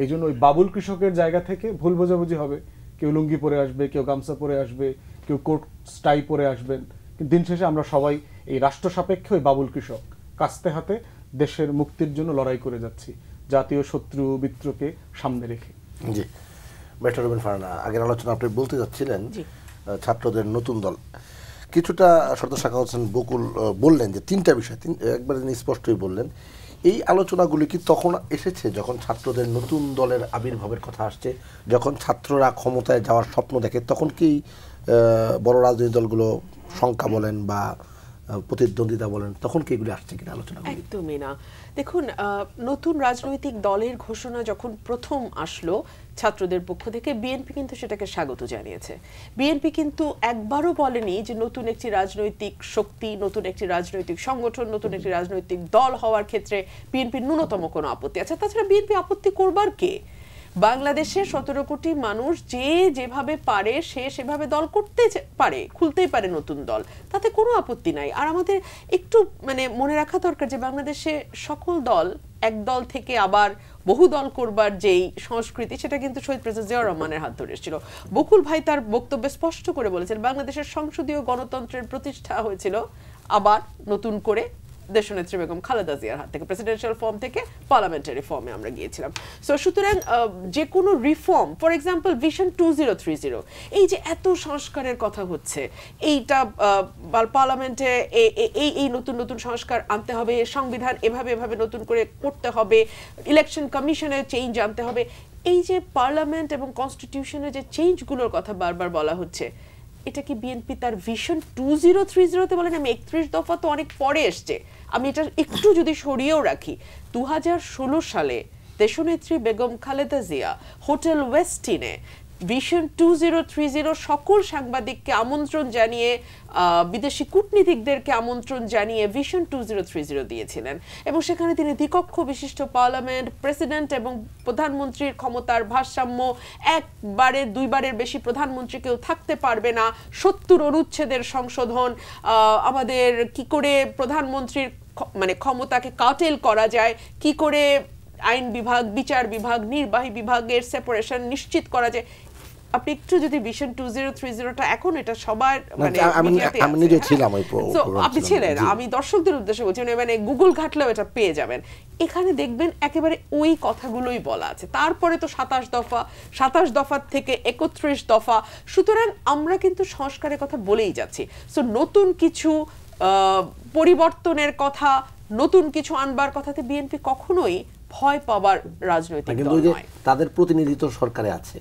এই জন্য ওই বাবুল কৃষকের জায়গা থেকে ভুল বোঝাবুঝি হবে, কেউ লুঙ্গি পরে আসবে, কেউ গামছা পরে আসবে, কেউ কোট স্টাই পরে আসবেন, কিন্তু দিন শেষে আমরা সবাই এই রাষ্ট্র সাপেক্ষে ওই বাবুল কৃষক, কাস্তে হাতে দেশের মুক্তির জন্য লড়াই করে যাচ্ছি, জাতীয় শত্রু মিত্রকে সামনে রেখে। জি, বেটার রবিন ফারহানা, আগের আলোচনা আপনি বলতে যাচ্ছিলেন ছাত্রদের নতুন দল, কিছুটা সরদার সাখাওয়াত হোসেন বকুল বললেন যে তিনটা বিষয়, একবারে তিনি স্পষ্টই বললেন। এই আলোচনাগুলি কি তখন এসেছে যখন ছাত্রদের নতুন দলের আবির্ভাবের কথা আসছে, যখন ছাত্ররা ক্ষমতায় যাওয়ার স্বপ্ন দেখে, তখন কি বড় রাজনৈতিক দলগুলো শঙ্কা বলেন বা প্রতিদ্বন্দ্বিতা বলেন, তখন কি এগুলি আসছে কিনা আলোচনা? একদমই না। দেখুন, নতুন রাজনৈতিক দলের ঘোষণা যখন প্রথম আসলো ছাত্রদের পক্ষ থেকে, বিএনপি কিন্তু সেটাকে স্বাগত জানিয়েছে। বিএনপি কিন্তু একবারও বলেনি যে নতুন একটি রাজনৈতিক শক্তি, নতুন একটি রাজনৈতিক সংগঠন, নতুন একটি রাজনৈতিক দল হওয়ার ক্ষেত্রে বিএনপির ন্যূনতম কোনো আপত্তি আছে। তাছাড়া বিএনপি আপত্তি করবার কে? বাংলাদেশের 17 কোটি মানুষ যে যেভাবে পারে সে সেভাবে দল করতে পারে, খুলতেই পারে নতুন দল, তাতে কোনো আপত্তি নাই। আর আমাদের একটু মনে রাখা দরকার যে বাংলাদেশে সকল দল এক দল থেকে আবার বহু দল করবার যেই সংস্কৃতি, সেটা কিন্তু শহীদ প্রেসিডেন্ট জিয়াউর রহমানের হাত ধরে এসেছিল। বকুল ভাই তার বক্তব্যে স্পষ্ট করে বলেছেন, বাংলাদেশের সংসদীয় গণতন্ত্রের প্রতিষ্ঠা হয়েছিল আবার নতুন করে দেশনেত্রী বেগম খালেদা জিয়ার হাত থেকে, প্রেসিডেন্সিয়াল ফর্ম থেকে পার্লামেন্টারি ফর্মে আমরা গিয়েছিলাম। সো সুতরাং যে কোনো রিফর্ম, ফর এক্সাম্পল ভিশন 2030, এই যে এত সংস্কারের কথা হচ্ছে, এইটা পার্লামেন্টে এই নতুন নতুন সংস্কার আনতে হবে, সংবিধান এভাবে এভাবে নতুন করে করতে হবে, ইলেকশন কমিশনে চেঞ্জ আনতে হবে, এই যে পার্লামেন্ট এবং কনস্টিটিউশনের যে চেঞ্জগুলোর কথা বারবার বলা হচ্ছে, এটা কি বিএনপি তার ভিশন 2030-তে বলেন? আমি 31 দফা তো অনেক পরে এসছে। আমি এটা একটু যদি সরিয়েও রাখি, 2016 সালে দেশনেত্রী বেগম খালেদা জিয়া হোটেল ওয়েস্টিনে ভিশন 2030 সকল সাংবাদিককে আমন্ত্রণ জানিয়ে, বিদেশি কূটনীতিকদেরকে আমন্ত্রণ জানিয়ে ভিশন 2030 দিয়েছিলেন এবং সেখানে তিনি দ্বিকক্ষ বিশিষ্ট পার্লামেন্ট, প্রেসিডেন্ট এবং প্রধানমন্ত্রীর ক্ষমতার ভারসাম্য, একবারের দুইবারের বেশি প্রধানমন্ত্রী কেউ থাকতে পারবে না, 70 অনুচ্ছেদের সংশোধন, আমাদের কি করে প্রধানমন্ত্রীর মানে ক্ষমতাকে কাটেল করা যায়, কি করে আইন বিভাগ, বিচার বিভাগ, নির্বাহী বিভাগের সেপারেশন নিশ্চিত করা যায়। আপনি একটু যদি ভিশন 2030টা এখন এটা সবার মানে আমি নিজে ছিলাম ওই আপনি ছিলেন, আমি দর্শকদের উদ্দেশ্যে বলছি, মানে গুগল ঘাটলেও এটা পেয়ে যাবেন। এখানে দেখবেন একেবারে ওই কথাগুলোই বলা আছে। তারপরে তো 27 দফা থেকে 31 দফা। সুতরাং আমরা কিন্তু সংস্কারের কথা বলেই যাচ্ছি। সো নতুন কিছু পরিবর্তনের কথা, নতুন কিছু আনবার কথাতে বিএনপি কখনোই ভয় পাবার রাজনৈতিক দল নয়। তাদের প্রতিনিধিত্ব সরকারে আছে,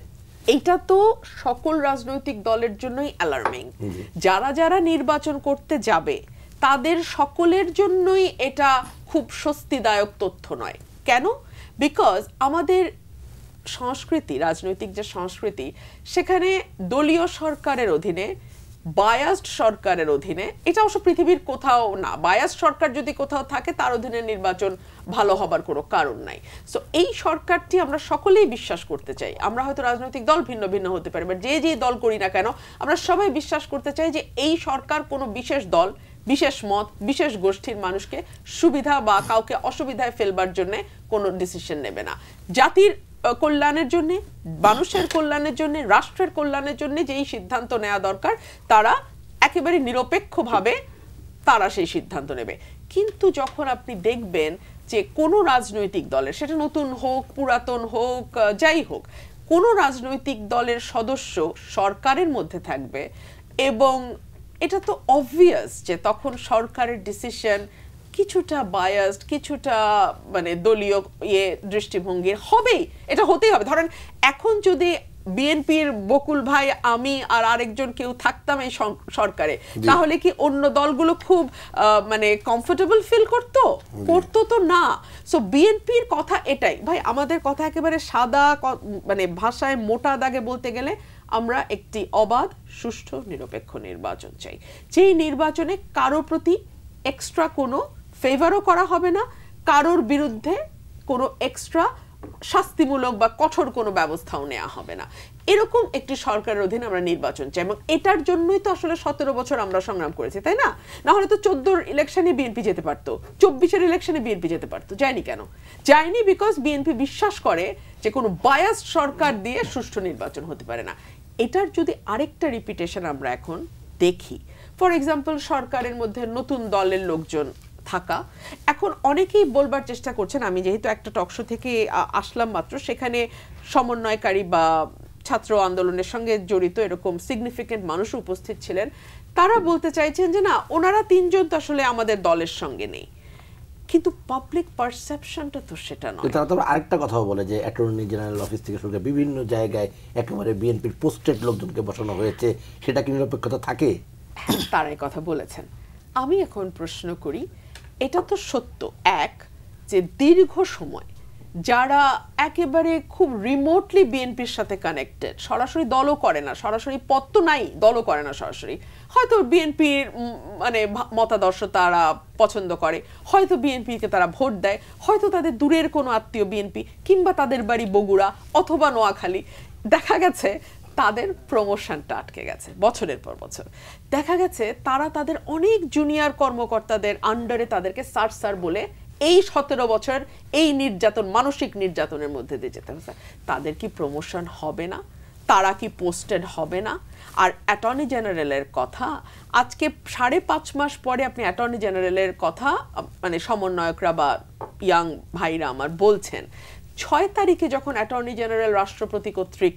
এইটা তো সকল রাজনৈতিক দলের জন্যই অ্যালার্মিং। যারা যারা নির্বাচন করতে যাবে তাদের সকলের জন্যই এটা খুব স্বস্তিদায়ক তথ্য নয়। কেন? বিকজ আমাদের সংস্কৃতি, রাজনৈতিক যে সংস্কৃতি, সেখানে দলীয় সরকারের অধীনে, বায়াসড সরকারের অধীনে, এটা অবশ্য পৃথিবীর কোথাও না, বায়াসড সরকার যদি কোথাও থাকে তার অধীনে নির্বাচন ভালো হবার কোনো কারণ নাই। সো এই সরকারটি আমরা সকলেই বিশ্বাস করতে চাই। আমরা হয়তো রাজনৈতিক দল ভিন্ন ভিন্ন হতে পারে, বাট যে দল করি না কেন আমরা সবাই বিশ্বাস করতে চাই যে এই সরকার কোনো বিশেষ দল, বিশেষ মত, বিশেষ গোষ্ঠীর মানুষকে সুবিধা বা কাউকে অসুবিধায় ফেলবার জন্য কোনো ডিসিশন নেবে না। জাতির কল্যাণের জন্য, মানুষের কল্যাণের জন্য, রাষ্ট্রের কল্যাণের জন্য যেই সিদ্ধান্ত নেওয়া দরকার তারা একেবারে নিরপেক্ষভাবে তারা সেই সিদ্ধান্ত নেবে। কিন্তু যখন আপনি দেখবেন যে কোনো রাজনৈতিক দলের, সেটা নতুন হোক, পুরাতন হোক, যাই হোক, কোনো রাজনৈতিক দলের সদস্য সরকারের মধ্যে থাকবে এবং এটা তো অবভিয়াস যে তখন সরকারের ডিসিশন কিছুটা বায়াসড, কিছুটা মানে দলীয় দৃষ্টিভঙ্গির হবেই, এটা হতেই হবে। ধরেন এখন যদি বিএনপির বকুল ভাই, আমি আর আরেকজন কেউ থাকতাম এই সরকারে, তাহলে কি অন্য দলগুলো খুব মানে কমফোর্টেবল ফিল করতো তো না। সো বিএনপির কথা এটাই, ভাই আমাদের কথা একেবারে সাদা মানে ভাষায় মোটা দাগে বলতে গেলে আমরা একটি অবাধ, সুষ্ঠু, নিরপেক্ষ নির্বাচন চাই, যেই নির্বাচনে কারো প্রতি এক্সট্রা কোনো ফেভারও করা হবে না, কারোর বিরুদ্ধে কোনো এক্সট্রা শাস্তিমূলক বা কঠোর কোনো ব্যবস্থাও নেওয়া হবে না। এরকম একটি সরকারের অধীনে আমরা নির্বাচন চাই এবং এটার জন্যই তো আসলে 17 বছর আমরা সংগ্রাম করেছি, তাই না? না হলে তো 14 ইলেকশনে বিএনপি যেতে পারতো, 24 ইলেকশনে বিএনপি যেতে পারতো। যায়নি কেন? যায়নি বিকজ বিএনপি বিশ্বাস করে যে কোনো বায়াসড সরকার দিয়ে সুষ্ঠু নির্বাচন হতে পারে না। এটার যদি আরেকটা রিপিটেশন আমরা এখন দেখি, ফর এক্সাম্পল সরকারের মধ্যে নতুন দলের লোকজন থাকা, এখন অনেকেই বলবার চেষ্টা করছেন, আমি যেহেতু একটা টকশো থেকে আসলাম মাত্র, সেখানে সমন্বয়কারী বা ছাত্র আন্দোলনের সঙ্গে জড়িত এরকম সিগনিফিকেন্ট মানুষ উপস্থিত ছিলেন, তারা বলতে চাইছেন যে না, ওনারা তিনজন তো আসলে আমাদের দলের সঙ্গে নেই, কিন্তু পাবলিক পারসেপশনটা তো সেটা নয়। তারা তো আরেকটা কথাও বলে যে অ্যাটর্নি জেনারেল অফিস থেকে শুরু করে বিভিন্ন জায়গায় একেবারে বিএনপির পোস্টেড লোকজনকে বসানো হয়েছে, সেটা কি নিরপেক্ষতা থাকে? তারাই কথা বলেছেন। আমি এখন প্রশ্ন করি, এটা তো সত্য এক যে দীর্ঘ সময় যারা একেবারে খুব রিমোটলি বিএনপির সাথে কানেক্টেড, সরাসরি দলও করে না, সরাসরি পদ তো নাই, দলও করে না সরাসরি, হয়তো বিএনপির মানে মতাদর্শ তারা পছন্দ করে, হয়তো বিএনপিকে তারা ভোট দেয়, হয়তো তাদের দূরের কোনো আত্মীয় বিএনপি, কিংবা তাদের বাড়ি বগুড়া অথবা নোয়াখালী, দেখা গেছে তাদের প্রমোশনটা আটকে গেছে বছরের পর বছর। দেখা গেছে তারা তাদের অনেক জুনিয়র কর্মকর্তাদের আন্ডারে তাদেরকে স্যার বলে এই 17 বছর এই নির্যাতন, মানসিক নির্যাতনের মধ্যে দিয়ে যেতে হচ্ছে। তাদের কি প্রমোশন হবে না? তারা কি পোস্টেড হবে না? আর অ্যাটর্নি জেনারেলের কথা, আজকে 5.5 মাস পরে আপনি অ্যাটর্নি জেনারেলের কথা মানে সমন্বয়করা বা ইয়াং ভাইরা আমার বলছেন, 6 তারিখে যখন অ্যাটর্নি জেনারেল রাষ্ট্রপতি কর্তৃক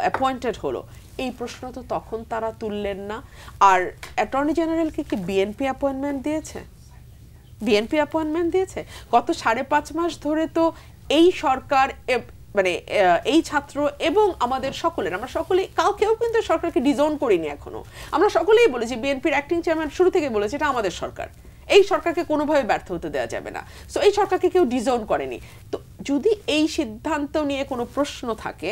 অ্যাপয়েন্টেড হলো, এই প্রশ্ন তো তখন তারা তুললেন না। আর অ্যাটর্নি জেনারেলকে কি বিএনপি অ্যাপয়েন্টমেন্ট দিয়েছে? বিএনপি অ্যাপয়েন্টমেন্ট দিয়েছে? গত 5.5 মাস ধরে তো এই সরকার মানে এই ছাত্র এবং আমাদের সকলের, আমরা সকলেই, কেউ কিন্তু সরকারকে ডিজোন করিনি এখনো, আমরা সকলেই বলেছি, বিএনপির অ্যাক্টিং চেয়ারম্যান শুরু থেকে বলেছে এটা আমাদের সরকার, এই সরকারকে কোনোভাবে ব্যর্থ হতে দেওয়া যাবে না। সো এই সরকারকে কেউ ডিজোন করেনি। তো যদি এই সিদ্ধান্ত নিয়ে কোনো প্রশ্ন থাকে,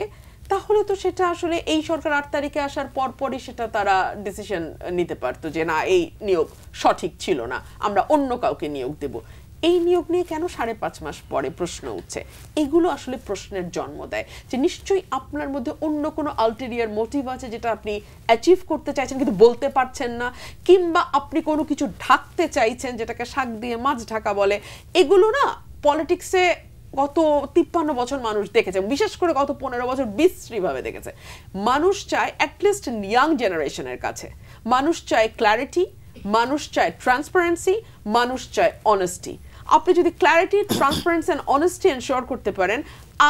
তাহলে তো সেটা আসলে এই সরকার 8 তারিখে আসার পরপরই সেটা তারা ডিসিশন নিতে পারতো যে না, এই নিয়োগ সঠিক ছিল না, আমরা অন্য কাউকে নিয়োগ দেব। এই নিয়োগ নিয়ে কেন 5.5 মাস পরে প্রশ্ন উঠছে? এগুলো আসলে প্রশ্নের জন্ম দেয় যে নিশ্চয়ই আপনার মধ্যে অন্য কোনো আলটেরিয়ার মোটিভ আছে যেটা আপনি অ্যাচিভ করতে চাইছেন কিন্তু বলতে পারছেন না, কিংবা আপনি কোনো কিছু ঢাকতে চাইছেন, যেটাকে শাক দিয়ে মাছ ঢাকা বলে। এগুলো না পলিটিক্সে গত 53 বছর মানুষ দেখেছে, বিশেষ করে গত 15 বছর বিশ্রীভাবে দেখেছে। মানুষ চায় অ্যাটলিস্ট ইয়াং জেনারেশনের কাছে, মানুষ চায় ক্ল্যারিটি, মানুষ চায় ট্রান্সপারেন্সি, মানুষ চায় অনেস্টি। আপনি যদি clarity, transparency and honesty ensure করতে পারেন,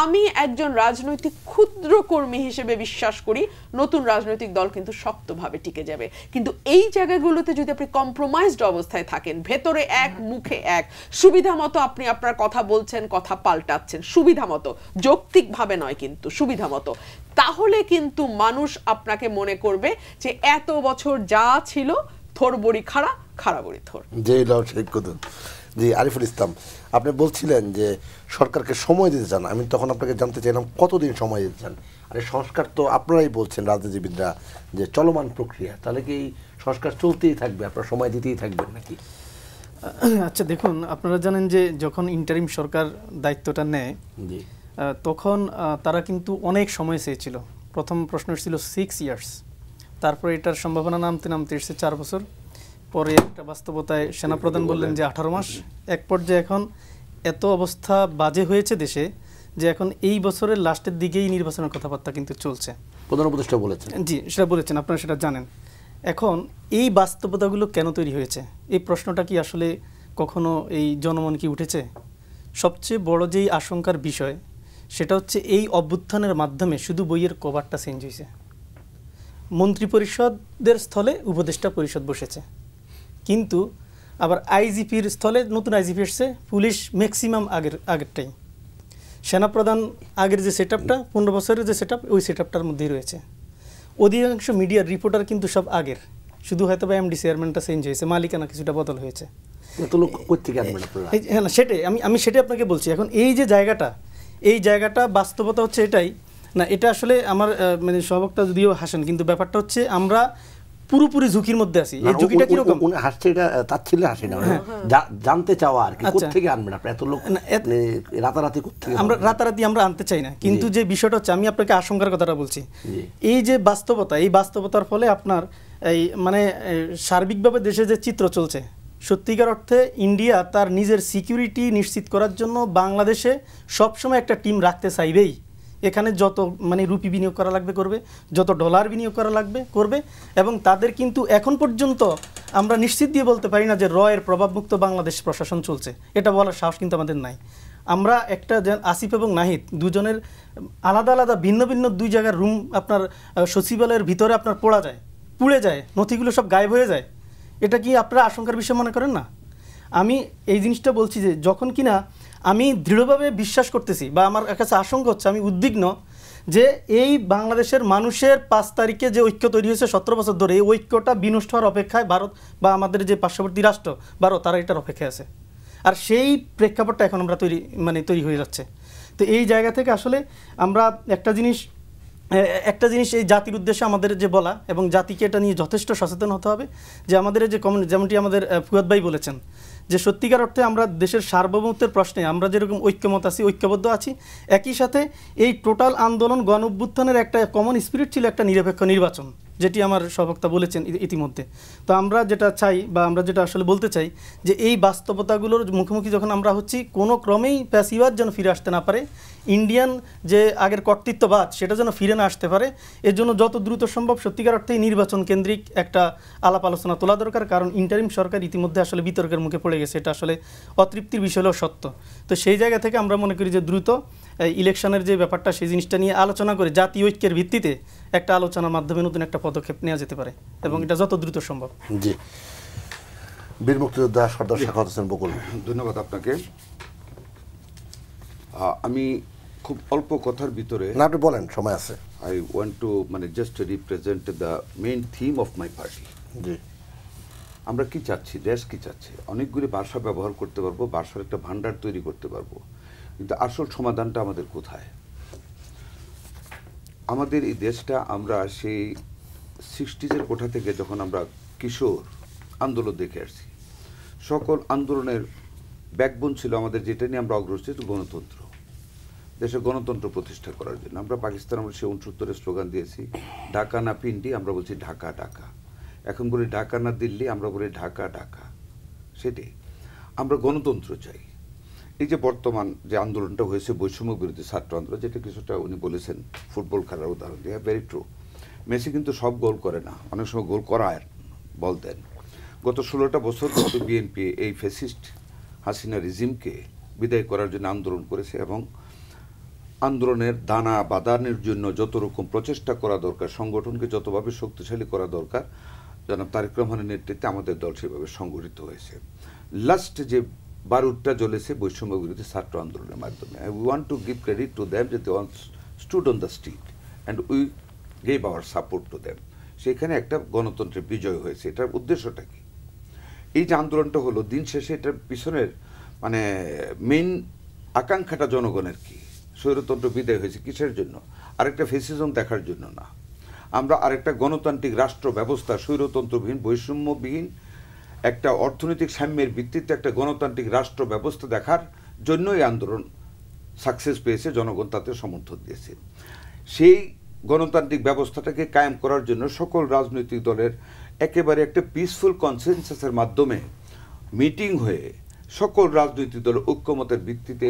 আমি একজন রাজনৈতিক ক্ষুদ্র কর্মী হিসেবে বিশ্বাস করি নতুন রাজনৈতিক দল কিন্তু শক্তভাবে টিকে যাবে। কিন্তু এই জায়গাগুলোতে যদি আপনি কম্প্রোমাইজড অবস্থায় থাকেন, ভেতরে এক মুখে এক, সুবিধা মতো আপনি আপনার কথা বলছেন, কথা পাল্টাচ্ছেন সুবিধা মতো, যৌক্তিকভাবে নয় কিন্তু সুবিধা মতো, তাহলে কিন্তু মানুষ আপনাকে মনে করবে যে এত বছর যা ছিল থোর বড়ি খাড়া, খাড়া বড়ি থোর। জি শেখ কুতুব। জি আরিফুল ইসলাম, আপনি বলছিলেন যে সরকারকে সময় দিতে চান, আমি তখন আপনাকে জানতে চাইলাম কতদিন সময় দিতে চান? আর এই সংস্কার তো আপনারাই বলছেন রাজনীতিবিদরা যে চলমান প্রক্রিয়া, তাহলে কি সংস্কার চলতেই থাকবে, আপনারা সময় দিতেই থাকবেন নাকি? আচ্ছা দেখুন, আপনারা জানেন যে যখন ইন্টারিম সরকার দায়িত্বটা নেয় তখন তারা কিন্তু অনেক সময় চেয়েছিল। প্রথম প্রশ্ন ছিল 6 ইয়ার্স, তারপরে এটার সম্ভাবনা নামতে নামতে এসেছে 4 বছর, পরে একটা বাস্তবতায় সেনাপ্রধান বললেন যে 18 মাস। এক পর্যায়ে এখন এত অবস্থা বাজে হয়েছে দেশে যে এখন এই বছরের লাস্টের দিকেই নির্বাচনের কথাবার্তা কিন্তু চলছে। প্রধান উপদেষ্টা বলেছেন। জি, সেটা বলেছেন, আপনারা সেটা জানেন। এখন এই বাস্তবতাগুলো কেন তৈরি হয়েছে, এই প্রশ্নটা কি আসলে কখনো এই জনমন কি উঠেছে? সবচেয়ে বড় যেই আশঙ্কার বিষয় সেটা হচ্ছে এই অভ্যুত্থানের মাধ্যমে শুধু বইয়ের কভারটা চেঞ্জ হয়েছে, মন্ত্রিপরিষদের স্থলে উপদেষ্টা পরিষদ বসেছে, কিন্তু আবার আইজিপির স্থলে নতুন আইজিপি এসছে, পুলিশ ম্যাক্সিমাম আগেরটাই, সেনাপ্রধান আগের যে সেট আপটা 15 বছরের যে সেট আপ ওই সেট আপটার মধ্যেই রয়েছে। অধিকাংশ মিডিয়ার রিপোর্টার কিন্তু সব আগের, শুধু হয়তো বা এমডি চেয়ারম্যানটা চেঞ্জ হয়েছে, মালিকানা কিছুটা বদল হয়েছে। হ্যাঁ, সেটাই আমি সেটাই আপনাকে বলছি। এখন এই যে জায়গাটা বাস্তবতা হচ্ছে এটাই না, এটা আসলে আমার মানে সহবক্তা যদিও হাসেন, কিন্তু ব্যাপারটা হচ্ছে আমরা পুরোপুরি ঝুঁকির মধ্যে আছি। এই ঝুঁকিটা কি রকম? হাসছে, এটা তার ছিল হাসি না, জানতে চাওয়া আর কি, কোথা থেকে আনবেন আপনি এত লোক, রাতারাতি কোথা থেকে? আমরা রাতারাতি আমরা আনতে চাই না, কিন্তু যে বিষয়টা হচ্ছে আমি আপনাকে আশঙ্কার কথাটা বলছি। এই যে বাস্তবতা, এই বাস্তবতার ফলে আপনার এই মানে সার্বিকভাবে দেশে যে চিত্র চলছে, সত্যিকার অর্থে ইন্ডিয়া তার নিজের সিকিউরিটি নিশ্চিত করার জন্য বাংলাদেশে সবসময় একটা টিম রাখতে চাইবেই। এখানে যত মানে রুপি বিনিয়োগ করা লাগবে করবে, যত ডলার বিনিয়োগ করা লাগবে করবে, এবং তাদের কিন্তু এখন পর্যন্ত আমরা নিশ্চিত দিয়ে বলতে পারি না যে রয়ের প্রভাবমুক্ত বাংলাদেশ প্রশাসন চলছে, এটা বলার সাহস কিন্তু আমাদের নাই। আমরা একটা আসিফ এবং নাহিদ দুজনের আলাদা আলাদা ভিন্ন ভিন্ন 2 জায়গার রুম আপনার সচিবালয়ের ভিতরে আপনার পুড়ে যায়, নথিগুলো সব গায়েব হয়ে যায়। এটা কি আপনারা আশঙ্কার বিষয় মনে করেন না? আমি এই জিনিসটা বলছি যে যখন কিনা আমি দৃঢ়ভাবে বিশ্বাস করতেছি বা আমার কাছে আশঙ্কা হচ্ছে, আমি উদ্বিগ্ন যে এই বাংলাদেশের মানুষের 5 তারিখে যে ঐক্য তৈরি হয়েছে 17 বছর ধরে, এই ঐক্যটা বিনষ্ট হওয়ার অপেক্ষায় ভারত বা আমাদের যে পার্শ্ববর্তী রাষ্ট্র ভারত, তারা এটার অপেক্ষায় আছে। আর সেই প্রেক্ষাপটটা এখন আমরা তৈরি হয়ে যাচ্ছে। তো এই জায়গা থেকে আসলে আমরা একটা জিনিস এই জাতির উদ্দেশ্যে আমাদের যে বলা, এবং জাতিকে এটা নিয়ে যথেষ্ট সচেতন হতে হবে যে আমাদের যে যেমনটি আমাদের ফুয়াদ ভাই বলেছেন যে সত্যিকার অর্থে আমরা দেশের সার্বভৌমত্বের প্রশ্নে আমরা যেরকম ঐক্যমত আছি, ঐক্যবদ্ধ আছি, একই সাথে এই টোটাল আন্দোলন গণ অভ্যুত্থানের একটা কমন স্পিরিট ছিল একটা নিরপেক্ষ নির্বাচন, যেটি আমার সহবক্তা বলেছেন ইতিমধ্যে। তো আমরা যেটা চাই বা আমরা যেটা আসলে বলতে চাই যে এই বাস্তবতাগুলোর মুখোমুখি যখন আমরা হচ্ছি, কোনো ক্রমেই প্যাসিভাদ যেন ফিরে আসতে না পারে, ইন্ডিয়ান যে আগের কর্তৃত্ববাদ সেটা যেন ফিরে না আসতে পারে। এর জন্য যত দ্রুত সম্ভব সত্যিকার অর্থে নির্বাচন কেন্দ্রিক একটা আলাপ আলোচনা তোলা দরকার, কারণ ইন্টারিম সরকার ইতিমধ্যে আসলে বিতর্কের মুখে পড়ে গেছে, এটা আসলে অতৃপ্তির বিষয় হলেও সত্য। তো সেই জায়গা থেকে আমরা মনে করি যে দ্রুত ইলেকশনের যে ব্যাপারটা সেই জিনিসটা নিয়ে আলোচনা করে জাতীয় ঐক্যের ভিত্তিতে একটা আলোচনার মাধ্যমে নতুন একটা পদক্ষেপ নেওয়া যেতে পারে, এবং এটা যত দ্রুত সম্ভব। জি, বীর মুক্তিযোদ্ধা সর্দার সাখাওয়াত হোসেন বকুল, ধন্যবাদ আপনাকে। আমি খুব অল্প কথার ভিতরে, না আপনি বলেন, সময় আছে। I want to just represent the main theme of my party. জি, আমরা কি চাচ্ছি, দেশ কি চাচ্ছে? অনেকগুলি ভাষা ব্যবহার করতে পারবো, ভাষার একটা ভান্ডার তৈরি করতে পারবো, কিন্তু আসল সমাধানটা আমাদের কোথায়? আমাদের এই দেশটা আমরা সেই 60s কোঠা থেকে যখন আমরা কিশোর আন্দোলন দেখে আসছি, সকল আন্দোলনের ব্যাকবোন ছিল আমাদের, যেটা নিয়ে আমরা অগ্রসর ছিল গণতন্ত্র, দেশে গণতন্ত্র প্রতিষ্ঠা করার জন্য। আমরা পাকিস্তান আমরা সে 69-এর স্লোগান দিয়েছি, ঢাকা না পিন্ডি, আমরা বলছি ঢাকা ঢাকা। এখন বলি ঢাকা না দিল্লি, আমরা বলি ঢাকা ঢাকা। সেটাই আমরা গণতন্ত্র চাই। এই যে বর্তমান যে আন্দোলনটা হয়েছে বৈষম্য বিরোধী ছাত্র আন্দোলন, যেটা কিছুটা উনি বলেছেন ফুটবল খেলার উদাহরণ দিয়ে, ভেরি ট্রু। মেসি কিন্তু সব গোল করে না, অনেক সময় গোল করায় বল দেন। গত 16টা বছর কিন্তু বিএনপি এই ফ্যাসিস্ট হাসিনা রিজিমকে বিদায় করার জন্য আন্দোলন করেছে, এবং আন্দোলনের দানা বাঁধানোর জন্য যত রকম প্রচেষ্টা করা দরকার, সংগঠনকে যতভাবে শক্তিশালী করা দরকার, জনাব তারেক রহমানের নেতৃত্বে আমাদের দল সেভাবে সংগঠিত হয়েছে। লাস্ট যে বারুদটা জ্বলেছে বৈষম্য বিরোধী ছাত্র আন্দোলনের মাধ্যমে। We want to give credit to them যে they stood on the street and we gave our support to them. সেখানে একটা গণতন্ত্রের বিজয় হয়েছে। এটার উদ্দেশ্যটা কি? এই যে আন্দোলনটা হলো, দিন শেষে এটার পিছনের মানে মেইন আকাঙ্ক্ষাটা জনগণের কি? স্বৈরতন্ত্র বিদায় হয়েছে কিসের জন্য? আরেকটা ফেসিজম দেখার জন্য না। আমরা আরেকটা গণতান্ত্রিক রাষ্ট্র ব্যবস্থা, স্বৈরতন্ত্রবিহীন বৈষম্যবিহীন একটা অর্থনৈতিক সাম্যের ভিত্তিতে একটা গণতান্ত্রিক রাষ্ট্র ব্যবস্থা দেখার জন্য এই আন্দোলন সাকসেস পেয়েছে, জনগণ তাতে সমর্থন দিয়েছে। সেই গণতান্ত্রিক ব্যবস্থাটাকে কায়েম করার জন্য সকল রাজনৈতিক দলের একেবারে একটা পিসফুল কনসেনসাসের মাধ্যমে মিটিং হয়ে সকল রাজনৈতিক দলের ঐক্যমতের ভিত্তিতে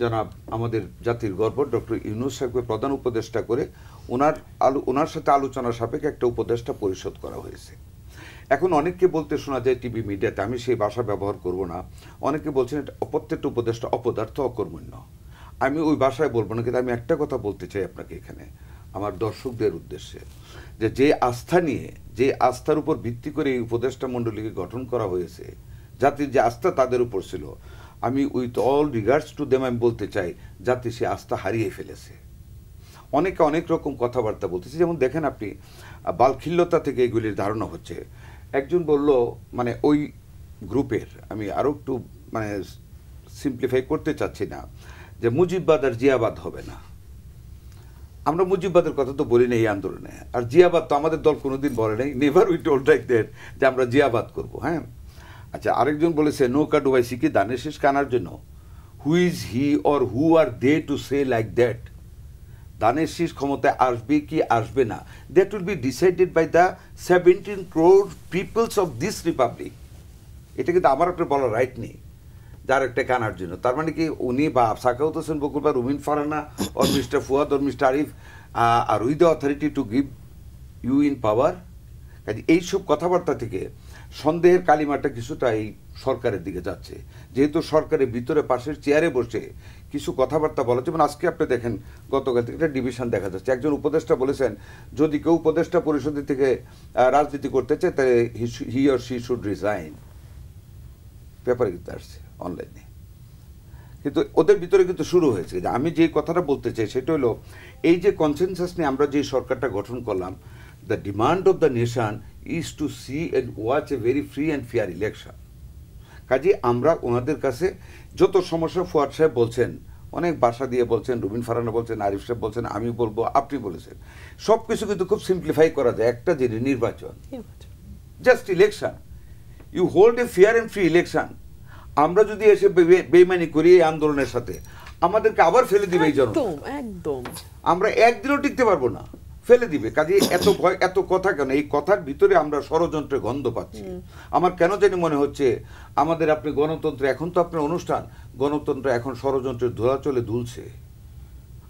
জনাব আমাদের জাতির গর্ব ডক্টর ইউনূস সাহেবকে প্রধান উপদেষ্টা করে ওনার সাথে আলোচনার সাপেক্ষে একটা উপদেষ্টা পরিষদ করা হয়েছে। এখন অনেককে বলতে শোনা যায় টিভি মিডিয়াতে, আমি সেই ভাষা ব্যবহার করব না, অনেকে বলছেন প্রত্যেকটা উপদেষ্টা অপদার্থ অকর্মণ্য। আমি ওই ভাষায় বলবো না, কিন্তু আমি একটা কথা বলতে চাই আপনাকে এখানে আমার দর্শকদের উদ্দেশ্যে, যে আস্থা নিয়ে, যে আস্থার উপর ভিত্তি করে এই উপদেষ্টা মণ্ডলীকে গঠন করা হয়েছে, জাতির যে আস্থা তাদের উপর ছিল, আমি with all regards to them আমি বলতে চাই জাতি সে আস্থা হারিয়ে ফেলেছে। অনেকে অনেক রকম কথাবার্তা বলতেছে, যেমন দেখেন আপনি বালখিল্যতা থেকে এগুলির ধারণা হচ্ছে। একজন বলল, মানে ওই গ্রুপের, আমি আরও একটু মানে সিম্পলিফাই করতে চাচ্ছি না, যে মুজিববাদ আর জিয়াবাদ হবে না। আমরা মুজিববাদের কথা তো বলি না এই আন্দোলনে, আর জিয়াবাদ তো আমাদের দল কোনোদিন বলে নাই, never we told like that যে আমরা জিয়াবাদ করবো। হ্যাঁ, আচ্ছা, আরেকজন বলেছে নৌকা ডুবাইছি কি ধানের শীষ কানার জন্য? Who is he or who are they to say like that? ধানের শীষ ক্ষমতায় আসবে কি আসবে না, that will be decided by the 17 crore peoples of this republic. এটা কিন্তু আমার একটা বলার রাইট নেই যার একটা কানার জন্য। তার মানে কি উনি বা সাখাওয়াত হোসেন বকুল বা Rumin Farhana or mister Fuad or mister Arif are with the authority to give you in power? কাজে এইসব কথাবার্তা থেকে সন্দেহের কালিমাটা কিছুটা এই সরকারের দিকে যাচ্ছে, যেহেতু সরকারের ভিতরে পাশের চেয়ারে বসে কিছু কথাবার্তা বলা। যেমন আজকে আপনি দেখেন গতকাল থেকে একটা ডিভিশন দেখা যাচ্ছে। একজন উপদেষ্টা বলেছেন যদি কেউ উপদেষ্টা পরিষদের থেকে রাজনীতি করতে চায় তাহলে he or she should resign. পেপারে কিন্তু আসছে, অনলাইনে। কিন্তু ওদের ভিতরে কিন্তু শুরু হয়েছে। আমি যে কথাটা বলতে চাই সেটা হলো, এই যে কনসেনসাস নিয়ে আমরা যে সরকারটা গঠন করলাম, the demand of the nation is to see and watch a very free and fair election. কাজে আমরা ওনাদের কাছে যত সমস্যা, ফুয়াদ সাহেব বলছেন, অনেক ভাষা দিয়ে বলছেন, রুবিন ফারহানা বলছেন, আরিফ সাহেব বলছেন, আমি বলবো, আপনি বলেছেন, সব কিছু কিন্তু খুব সিম্পলিফাই করা যায়। একটা জিনিস, নির্বাচন, just election, you hold a fair and free election. আমরা যদি এসে বেইমানি করি এই আন্দোলনের সাথে, আমাদেরকে আবার ফেলে দিবে এই জনতা। একদম আমরা একদিনও টিকতে পারবো না, ফেলে দিবে। কাজে এত ভয়, এত কথা কেন? এই কথার ভিতরে আমরা ষড়যন্ত্রের গন্ধ পাচ্ছি। আমার কেন জানি মনে হচ্ছে আমাদের আপনি গণতন্ত্র, এখন তো আপনার অনুষ্ঠান, গণতন্ত্র এখন ষড়যন্ত্রের ধোঁয়াচলে দুলছে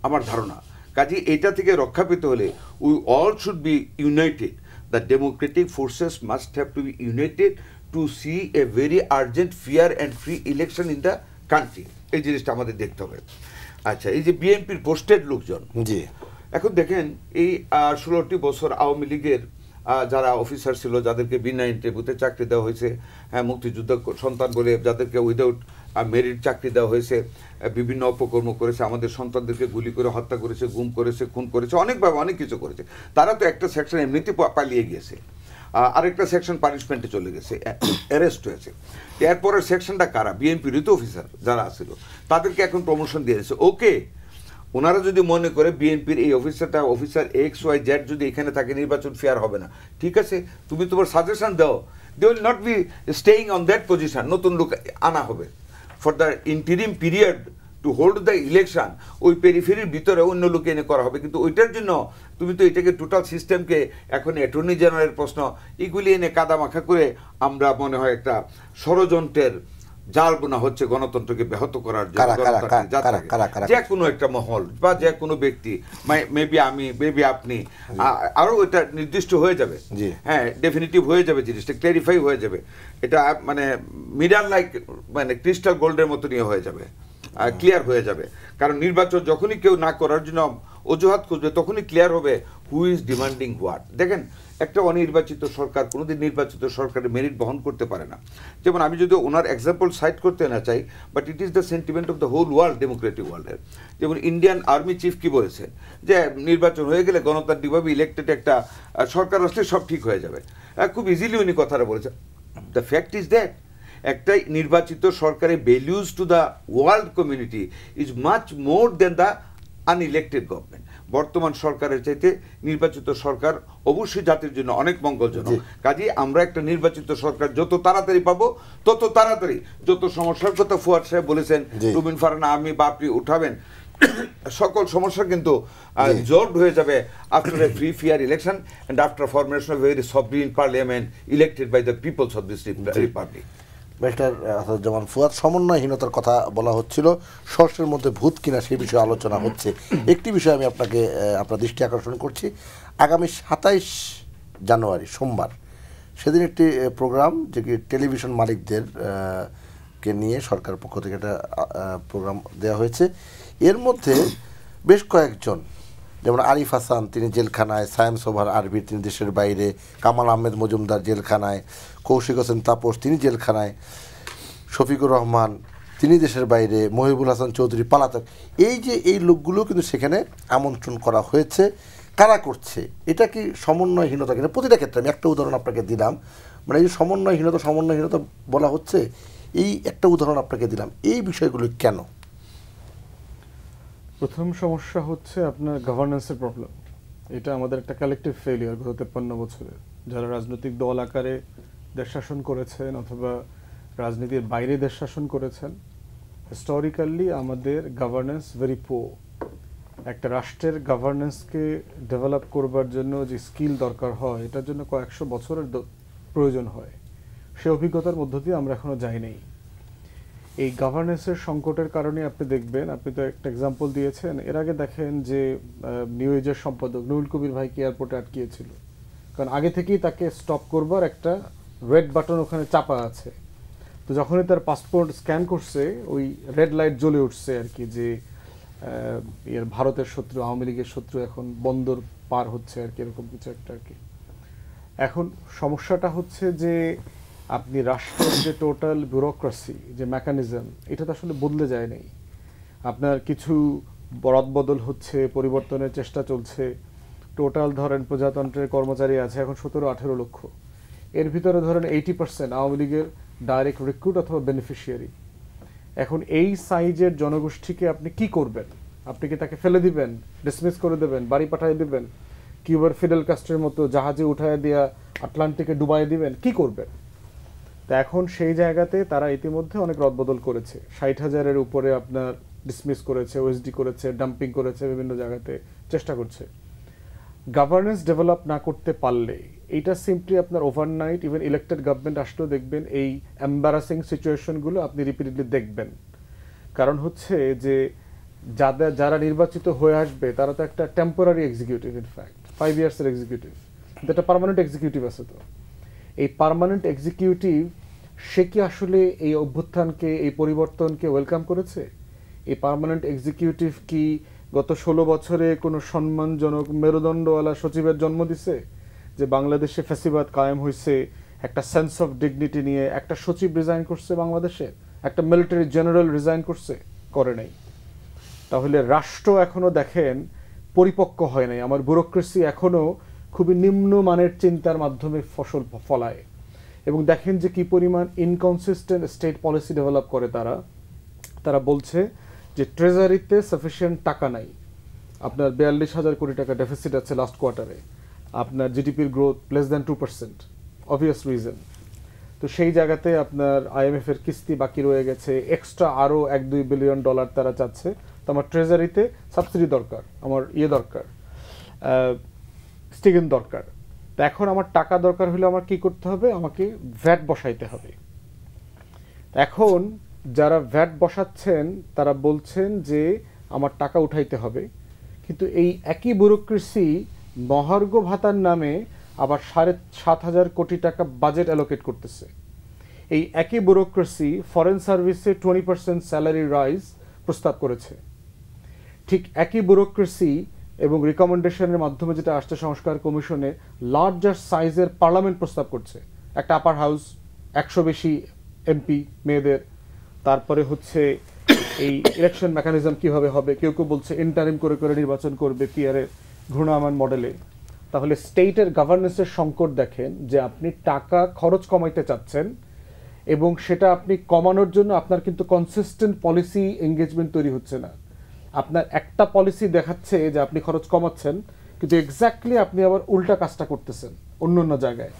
আমার ধারণা। কাজে এটা থেকে রক্ষা পেতে হলে we all should be united. The democratic forces must have to be united to see a very urgent fair and free election in the country. এই জিনিসটা আমাদের দেখতে হবে। আচ্ছা, এই যে বিএনপির পোস্টেড লোকজন, জি, এখন দেখেন এই 16টি বছর আওয়ামী লীগের যারা অফিসার ছিল, যাদেরকে বিনা ইন্টারভিউতে চাকরি দেওয়া হয়েছে, হ্যাঁ, মুক্তিযুদ্ধ সন্তান বলে যাদেরকে উইদাউট মেরিট চাকরি দেওয়া হয়েছে, বিভিন্ন অপকর্ম করেছে, আমাদের সন্তানদেরকে গুলি করে হত্যা করেছে, গুম করেছে, খুন করেছে, অনেকভাবে অনেক কিছু করেছে। তারা তো একটা সেকশন এমনিতে পালিয়ে গিয়েছে, আরেকটা সেকশন পানিশমেন্টে চলে গেছে, অ্যারেস্ট হয়েছে। এরপরের সেকশনটা কারা? বিএনপির তো অফিসার যারা ছিল, তাদেরকে এখন প্রমোশন দিয়েছে। ওকে, ওনারা যদি মনে করে বিএনপির এই অফিসার XYZ যদি এখানে থাকে নির্বাচন ফেয়ার হবে না, ঠিক আছে, তুমি তোমার সাজেশন দাও, they will not be staying on that position, নতুন লোক আনা হবে for the interim period to hold the election, ওই পেরিফেরির ভিতরে অন্য লোক এনে করা হবে। কিন্তু ওইটার জন্য তুমি তো এটাকে টোটাল সিস্টেমকে এখন অ্যাটর্নি জেনারেলের প্রশ্ন এগুলি এনে কাদামাখা করে আমরা মনে হয় একটা ষড়যন্ত্রের জাল বোনা হচ্ছে গণতন্ত্রকে ব্যাহত করার জন্য, যে কোনো একটা মহল বা যে কোনো ব্যক্তি, মেবি আপনি, আরো এটা নির্দিষ্ট হয়ে যাবে, হ্যাঁ ডেফিনিটিভ হয়ে যাবে, জিনিসটা ক্লারিফাই হয়ে যাবে, এটা মানে মিরার লাইক মানে ক্রিস্টাল গোল্ডের মতো নিয়ে হয়ে যাবে, ক্লিয়ার হয়ে যাবে। কারণ নির্বাচন যখনই কেউ না করার জন্য অজুহাত খুঁজবে তখনই ক্লিয়ার হবে হু ইজ ডিমান্ডিং হোয়াট। দেখেন, একটা অনির্বাচিত সরকার কোনোদিন নির্বাচিত সরকারের মেরিট বহন করতে পারে না। যেমন আমি যদি ওনার এক্সাম্পল সাইট করতে না চাই, but it is the sentiment of the whole world, democratic ওয়ার্ল্ডের। যেমন ইন্ডিয়ান আর্মি চিফ কি বলেছেন যে নির্বাচন হয়ে গেলে গণতান্ত্রিকভাবে ইলেক্টেড একটা সরকার আসলে সব ঠিক হয়ে যাবে, খুব ইজিলি উনি কথাটা বলেছেন। দ্য ফ্যাক্ট ইজ দ্যাট একটা নির্বাচিত সরকারের values to the world community is much more than the unelected government. বর্তমান সরকারের চাইতে নির্বাচিত সরকার অবশ্যই জাতির জন্য অনেক মঙ্গলজনক। কাজেই আমরা একটা নির্বাচিত সরকার যত তাড়াতাড়ি পাবো তত তাড়াতাড়ি যত সমস্যার কথা ফুয়াদ সাহেব বলেছেন, রুবিন ফারহানা, আমি বাপরি উঠাবেন, সকল সমস্যা কিন্তু রিজলভড হয়ে যাবে after a free fair election and after formation of very sovereign parliament elected by the peoples of this republic. Barrister Asaduzzaman Fuad, সমন্বয়হীনতার কথা বলা হচ্ছিল, শস্যের মধ্যে ভূত কিনা সেই বিষয়ে আলোচনা হচ্ছে। একটি বিষয় আমি আপনার দৃষ্টি আকর্ষণ করছি, আগামী 27 জানুয়ারি সোমবার সেদিন একটি প্রোগ্রাম, যে কি টেলিভিশন মালিকদের কে নিয়ে সরকারের পক্ষ থেকে একটা প্রোগ্রাম দেওয়া হয়েছে। এর মধ্যে বেশ কয়েকজন, যেমন আরিফ হাসান তিনি জেলখানায়, সায়েম সোভার আরবির তিনি দেশের বাইরে, কামাল আহমেদ মজুমদার জেলখানায়, কৌশিক হোসেন তাপস তিনি জেলখানায়, শফিকুর রহমান তিনি দেশের বাইরে, মহিবুল হাসান চৌধুরী পলাতক, এই লোকগুলো কিন্তু সেখানে আমন্ত্রণ করা হয়েছে। কারা করছে? এটা কি সমন্বয়হীনতা কিনা? প্রতিটা ক্ষেত্রে আমি একটা উদাহরণ আপনাকে দিলাম, মানে এই যে সমন্বয়হীনতা বলা হচ্ছে, এই একটা উদাহরণ আপনাকে দিলাম, এই বিষয়গুলো কেন? প্রথম সমস্যা হচ্ছে আপনার গভর্নেন্সের প্রবলেম। এটা আমাদের একটা কালেকটিভ ফেলিয়ার গত 53 বছরের। যারা রাজনৈতিক দল আকারে দেশ শাসন করেছেন অথবা রাজনীতির বাইরে দেশ শাসন করেছেন, হিস্টোরিক্যালি আমাদের গভর্নেন্স ভেরি পুয়ার। একটা রাষ্ট্রের গভর্নেন্সকে ডেভেলপ করবার জন্য যে স্কিল দরকার হয়, এটার জন্য কয়েকশো বছরের প্রয়োজন হয়। সে অভিজ্ঞতার মধ্য দিয়ে আমরা এখনো যাই নাই। এই গভর্নেন্সের সংকটের কারণে আপনি দেখবেন, আপনি তো একটা এক্সাম্পল দিয়েছেন, এর আগে দেখেন যে নিউ এজের সম্পাদক নুরুল কবির ভাইকে এয়ারপোর্টে আটকিয়েছিল, কারণ আগে থেকেই তাকে স্টপ করবার একটা রেড বাটন ওখানে চাপা আছে। তো যখনই তার পাসপোর্ট স্ক্যান করছে, ওই রেড লাইট জ্বলে উঠছে আর কি, যে ভারতের শত্রু, আওয়ামী লীগের শত্রু এখন বন্দর পার হচ্ছে আর কি, এরকম কিছু একটা আর কি। এখন সমস্যাটা হচ্ছে যে আপনি রাষ্ট্রের যে টোটাল ব্যুরোক্রেসি, যে মেকানিজম, এটা তো আসলে বদলে যায় নাই। আপনার কিছু রদবদল হচ্ছে, পরিবর্তনের চেষ্টা চলছে। টোটাল ধরেন প্রজাতন্ত্রের কর্মচারী আছে এখন 17-18 লক্ষ। এর ভিতরে ধরেন 80% আওয়ামী লীগের ডাইরেক্ট রিক্রুট অথবা বেনিফিশিয়ারি। এখন এই সাইজের জনগোষ্ঠীকে আপনি কি করবেন? আপনি কি তাকে ফেলে দিবেন, ডিসমিস করে দেবেন, বাড়ি পাঠিয়ে দিবেন, কিউবার ফিডেল কাস্ট্রের মতো জাহাজে উঠায় দিয়া আটলান্টিকে ডুবাই দিবেন? কি করবেন? তা এখন সেই জায়গাতে তারা ইতিমধ্যে অনেক রদবদল করেছে। 60,000-এর উপরে আপনার ডিসমিস করেছে, ওএসডি করেছে, ডাম্পিং করেছে, বিভিন্ন জায়গাতে চেষ্টা করছে। গভর্নেন্স ডেভেলপ না করতে পারলে এইটা সিম্পলি আপনার ওভারনাইট, ইভেন ইলেক্টেড গভর্নমেন্ট আসলেও দেখবেন এই এম্বারাসিং সিচুয়েশনগুলো আপনি রিপিটেডলি দেখবেন। কারণ হচ্ছে যে যারা নির্বাচিত হয়ে আসবে তারা তো একটা টেম্পোরারি এক্সিকিউটিভ, ইনফ্যাক্ট 5 ইয়ার্সের এক্সিকিউটিভ, কিন্তু একটা পার্মানেন্ট এক্সিকিউটিভ আছে। তো এই পার্মানেন্ট এক্সিকিউটিভ সে কি আসলে এই অভ্যুত্থানকে, এই পরিবর্তনকে ওয়েলকাম করেছে? এই পার্মানেন্ট এক্সিকিউটিভ কি গত 16 বছরে কোনো সম্মানজনক মেরুদণ্ডওয়ালা সচিবের জন্ম দিছে, যে বাংলাদেশে ফ্যাসিবাদ কায়েম হয়েছে, একটা সেন্স অফ ডিগনিটি নিয়ে একটা সচিব রিজাইন করছে বাংলাদেশে, একটা মিলিটারি জেনারেল রিজাইন করছে? করে নাই। তাহলে রাষ্ট্র এখনো দেখেন পরিপক্ক হয় নাই, আমার ব্যুরোক্রেসি এখনো খুবই নিম্নমানের চিন্তার মাধ্যমে ফসল ফলায়। এবং দেখেন যে কি পরিমাণ ইনকনসিস্টেন্ট স্টেট পলিসি ডেভেলপ করে তারা বলছে যে ট্রেজারিতে সাফিসিয়েন্ট টাকা নাই, আপনার 42,000 কোটি টাকা ডেফিসিট আছে লাস্ট কোয়ার্টারে, আপনার জিডিপির growth less than 2%, obvious reason. তো সেই জায়গাতে আপনার IMF এর কিস্তি বাকি রয়ে গেছে, এক্সট্রা আরও $1-2 বিলিয়ন তারা চাচ্ছে। তো আমার ট্রেজারিতে সাবসিডি দরকার, আমার দরকার, স্টিগেন দরকার। তো এখন আমার টাকা দরকার হলে আমার কি করতে হবে? আমাকে ভ্যাট বসাইতে হবে। এখন যারা ভ্যাট বসাচ্ছেন তারা বলছেন যে আমার টাকা উঠাইতে হবে, কিন্তু এই একই ব্যুরোক্রেসি মহার্ঘ ভাতার নামে আবার 7,500 কোটি টাকা বাজেট অ্যালোকেট করতেছে। এই একই ব্যুরোক্রেসি ফরেন সার্ভিসে 20% স্যালারি রাইজ প্রস্তাব করেছে। ঠিক একই ব্যুরোক্রেসি এবং রিকমেন্ডেশনের মাধ্যমে যেটা আসছে সংস্কার কমিশনে, লার্জার সাইজের পার্লামেন্ট প্রস্তাব করছে, একটা আপার হাউস, 100 বেশি এমপি মেয়েদের, তারপরে হচ্ছে এই ইলেকশন মেকানিজম কিভাবে হবে, কেউ কেউ বলছে ইন্টারিম করে করে নির্বাচন করবে পিআরের ঘূর্ণায়মান মডেলে। তাহলে স্টেটের গভর্নেন্সের সংকট দেখেন যে আপনি টাকা খরচ কমাইতে চাচ্ছেন এবং সেটা আপনি কমানোর জন্য আপনার কিন্তু কনসিস্টেন্ট পলিসি এঙ্গেজমেন্ট তৈরি হচ্ছে না। আপনার একটা পলিসি দেখাচ্ছে যে আপনি খরচ কমাচ্ছেন, কিন্তু এক্স্যাক্টলি আপনি আবার উল্টা কাজটা করতেছেন অন্য অন্য জায়গায়।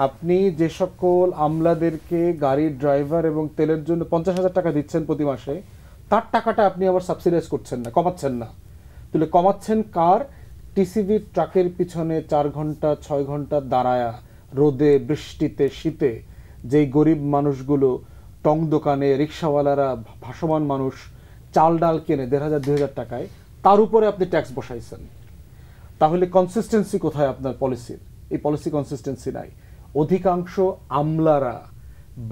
আপনি যে সকল আমলাদেরকে গাড়ির ড্রাইভার এবং তেলের জন্য 50,000 টাকা দিচ্ছেন প্রতি মাসে, তার টাকাটা আপনি আবার সাবসিডাইজ করছেন না, কমাচ্ছেন না। তাহলে কমাচ্ছেন কার? টিসিবি ট্রাকের পিছনে 4 ঘন্টা 6 ঘন্টা দাঁড়ায়া রোদে বৃষ্টিতে শীতে যেই গরিব মানুষগুলো, টং দোকানে রিক্সাওয়ালারা, ভাসমান মানুষ চাল ডাল কেনে 1,500-2,000 টাকায়, তার উপরে আপনি ট্যাক্স বসাইছেন। তাহলে কনসিস্টেন্সি কোথায় আপনার পলিসির? এই পলিসি কনসিস্টেন্সি নাই। অধিকাংশ আমলারা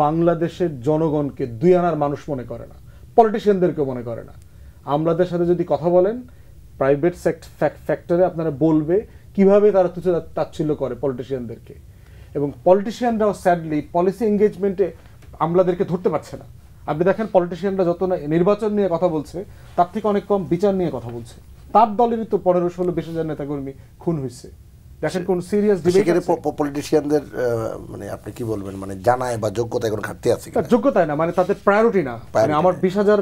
বাংলাদেশের জনগণকে 2 আনার মানুষ মনে করে না, পলিটিশিয়ানদেরকে মনে করে না। আমলাদের সাথে যদি কথা বলেন প্রাইভেট ফ্যাক্টরে, আপনারা বলবে কিভাবে তারা তুচ্ছ তাচ্ছিল্য করে পলিটিশিয়ানদেরকে, এবং পলিটিশিয়ানরাও স্যাডলি পলিসি এঙ্গেজমেন্টে আমলাদেরকে ধরতে পারছে না। আপনি দেখেন পলিটিশিয়ানরা যত না নির্বাচন নিয়ে কথা বলছে, তার থেকে অনেক কম বিচার নিয়ে কথা বলছে। তার দলেরই তো 15-16-20,000 নেতাকর্মী খুন হয়েছে। দেখেন কোন সিরিয়াস ডিবেট পলিটিশিয়ানদের মানে আপনি কি বলবেন, মানে জানায় বা যোগ্যতা কোনো ঘাটতি আছে? যোগ্যতায় না, মানে তাদের প্রায়োরিটি না। মানে আমার 20,000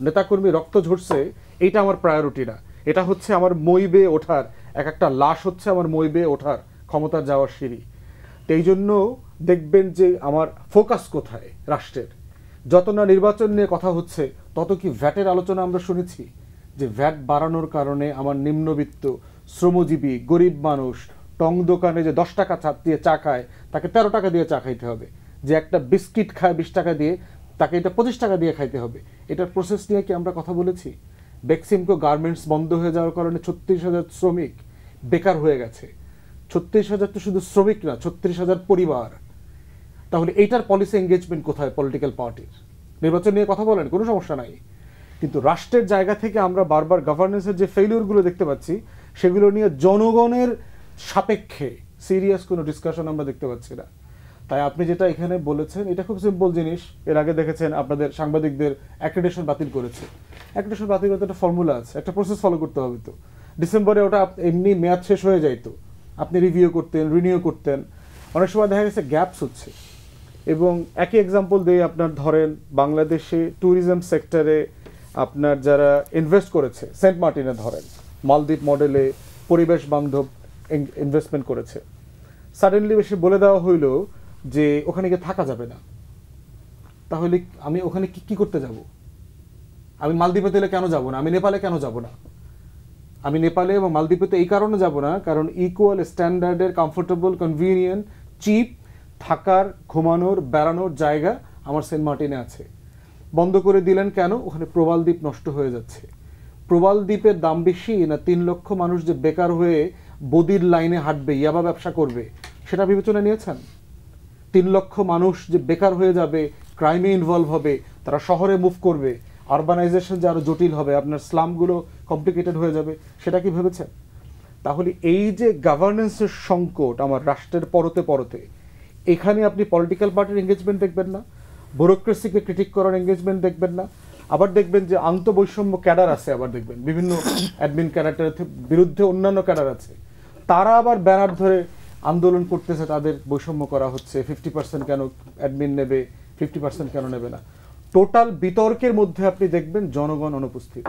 নেতাকর্মী রক্ত ঝরছে, এইটা আমার প্রায়োরিটি না। এটা হচ্ছে আমার মই বেয়ে ওঠার, এক একটা লাশ হচ্ছে আমার মই বেয়ে ওঠার ক্ষমতা যাওয়ার সিঁড়ি। তো এই জন্য দেখবেন যে আমার ফোকাস কোথায় রাষ্ট্রের। যত না নির্বাচন নিয়ে কথা হচ্ছে, তত কি ভ্যাটের আলোচনা আমরা শুনেছি? যে ভ্যাট বাড়ানোর কারণে আমার নিম্নবিত্ত, শ্রমজীবী, গরিব মানুষ টং দোকানে যে 10 টাকা দিয়ে চা খায়, তাকে 13 টাকা দিয়ে চা খাইতে হবে। যে একটা বিস্কিট খায় 20 টাকা দিয়ে, তাকে এটা 25 টাকা দিয়ে খাইতে হবে। এটার প্রসেস নিয়ে কি আমরা কথা বলেছি? বেক্সিমকো গার্মেন্টস বন্ধ হয়ে যাওয়ার কারণে 36,000 শ্রমিক বেকার হয়ে গেছে। 36,000 তো শুধু শ্রমিক না, 36,000 পরিবার। তাহলে এইটার পলিসি এঙ্গেজমেন্ট কোথায় পলিটিক্যাল পার্টির? নির্বাচন নিয়ে কথা বলেন, কোনো সমস্যা নাই, কিন্তু রাষ্ট্রের জায়গা থেকে আমরা বারবার গভর্নেন্সের যে ফেইলিউরগুলো দেখতে পাচ্ছি, সেগুলো নিয়ে জনগণের সাপেক্ষে সিরিয়াস কোনো ডিসকাশন আমরা দেখতে পাচ্ছি না। তাই আপনি যেটা এখানে বলেছেন, এটা খুব সিম্পল জিনিস। এর আগে দেখেছেন আপনাদের সাংবাদিকদের অ্যাক্রেডিটেশন বাতিল করেছে। অ্যাক্রেডিটেশন বাতিল করতে একটা ফর্মুলা আছে, একটা প্রসেস ফলো করতে হবে। তো ডিসেম্বরে ওটা এমনি মেয়াদ শেষ হয়ে যাইতো, আপনি রিভিউ করতেন, রিনিউ করতেন। অনেক সময় দেখা গেছে গ্যাপস হচ্ছে। এবং একই এক্সাম্পল দিয়ে আপনার ধরেন বাংলাদেশে ট্যুরিজম সেক্টরে আপনার যারা ইনভেস্ট করেছে, সেন্ট মার্টিনে ধরেন মালদ্বীপ মডেলে পরিবেশ বান্ধব ইনভেস্টমেন্ট করেছে, সাডেনলি বেশি বলে দেওয়া হইল যে ওখানে গিয়ে থাকা যাবে না। তাহলে আমি ওখানে কি করতে যাব? আমি মালদ্বীপে তেলে কেন যাব না? আমি নেপালে কেন যাব না? আমি নেপালে এবং মালদ্বীপে তো এই কারণে যাব না, কারণ ইকুয়াল স্ট্যান্ডার্ডের, কমফোর্টেবল, কনভিনিয়েন্ট, চিপ থাকার, ঘুমানোর, বেড়ানোর জায়গা আমার সেন্ট মার্টিনে আছে। বন্ধ করে দিলেন কেন? ওখানে প্রবাল দ্বীপ নষ্ট হয়ে যাচ্ছে। প্রবাল দ্বীপের দাম বেশি না 3 লক্ষ মানুষ যে বেকার হয়ে বদির লাইনে হাঁটবে, ইয়াবা ব্যবসা করবে, সেটা বিবেচনা নিয়েছেন? 3 লক্ষ মানুষ যে বেকার হয়ে যাবে, ক্রাইমে ইনভলভ হবে, তারা শহরে মুভ করবে, আরবানাইজেশন যে আরো জটিল হবে, আপনার স্লামগুলো কমপ্লিকেটেড হয়ে যাবে, সেটা কি ভেবেছেন? তাহলে এই যে গভর্নেন্সের সংকট আমার রাষ্ট্রের পরতে পরতে, এখানে আপনি পলিটিক্যাল পার্টির এঙ্গেজমেন্ট দেখবেন না, ব্যুরোক্রেসিকে ক্রিটিক করার এঙ্গেজমেন্ট দেখবেন না। আবার দেখবেন যে আন্তঃবৈষম্য ক্যাডার আছে, আবার দেখবেন বিভিন্ন অ্যাডমিন ক্যাডারের বিরুদ্ধে অন্যান্য ক্যাডার আছে, তারা আবার ব্যানার ধরে আন্দোলন করতেছে, তাদের বৈষম্য করা হচ্ছে, 50% কেন অ্যাডমিন নেবে, 50% কেন নেবে না। টোটাল বিতর্কের মধ্যে আপনি দেখবেন জনগণ অনুপস্থিত।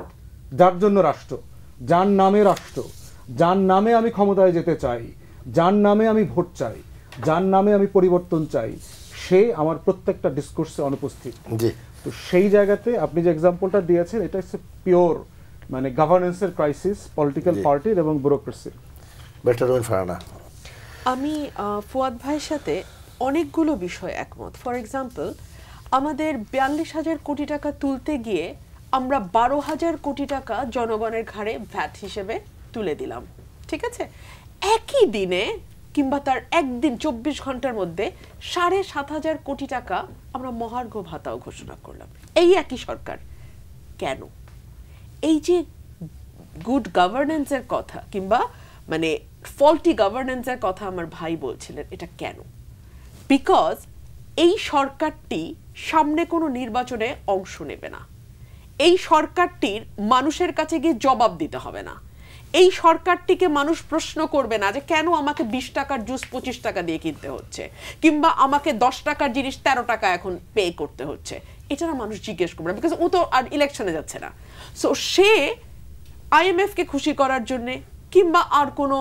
যার জন্য রাষ্ট্র, যার নামে রাষ্ট্র, যার নামে আমি ক্ষমতায় যেতে চাই, যার নামে আমি ভোট চাই, যার নামে আমি পরিবর্তন চাই, সে আমার প্রত্যেকটা ডিসকোর্সে অনুপস্থিত। জি, তো সেই জায়গাতে আপনি যে এক্সাম্পলটা দিয়েছেন, এটা হচ্ছে পিওর মানে গভর্নেন্সের ক্রাইসিস, পলিটিক্যাল পার্টির এবং ব্যুরোক্রেসির। Better ruin ফারানা। আমি ফুয়াদ ভাইয়ের সাথে অনেকগুলো বিষয় একমত। ফর এক্সাম্পল, আমাদের 42,000 কোটি টাকা তুলতে গিয়ে আমরা 12,000 কোটি টাকা জনগণের ঘাড়ে ভ্যাট হিসেবে তুলে দিলাম, ঠিক আছে? একই দিনে কিংবা তার একদিন 24 ঘন্টার মধ্যে 7,500 কোটি টাকা আমরা মহার্ঘ ভাতাও ঘোষণা করলাম, এই একই সরকার। কেন? এই যে গুড গভর্নেন্সের কথা কিংবা মানে ফল্টি গভর্নেন্সের কথা আমার ভাই বলছিলেন, এটা কেন? বিকজ এই সরকারটি সামনে কোনো নির্বাচনে অংশ নেবে না, এই সরকারটির মানুষের কাছে গিয়ে জবাব দিতে হবে না, এই সরকারটিকে মানুষ প্রশ্ন করবে না যে কেন আমাকে 20 টাকার জুস 25 টাকা দিয়ে কিনতে হচ্ছে, কিংবা আমাকে 10 টাকার জিনিস 13 টাকা এখন পে করতে হচ্ছে, এটা না মানুষ জিজ্ঞেস করবে না, বিকজ ও তো আর ইলেকশনে যাচ্ছে না। সো সে IMF কে খুশি করার জন্যে কিংবা আর কোনো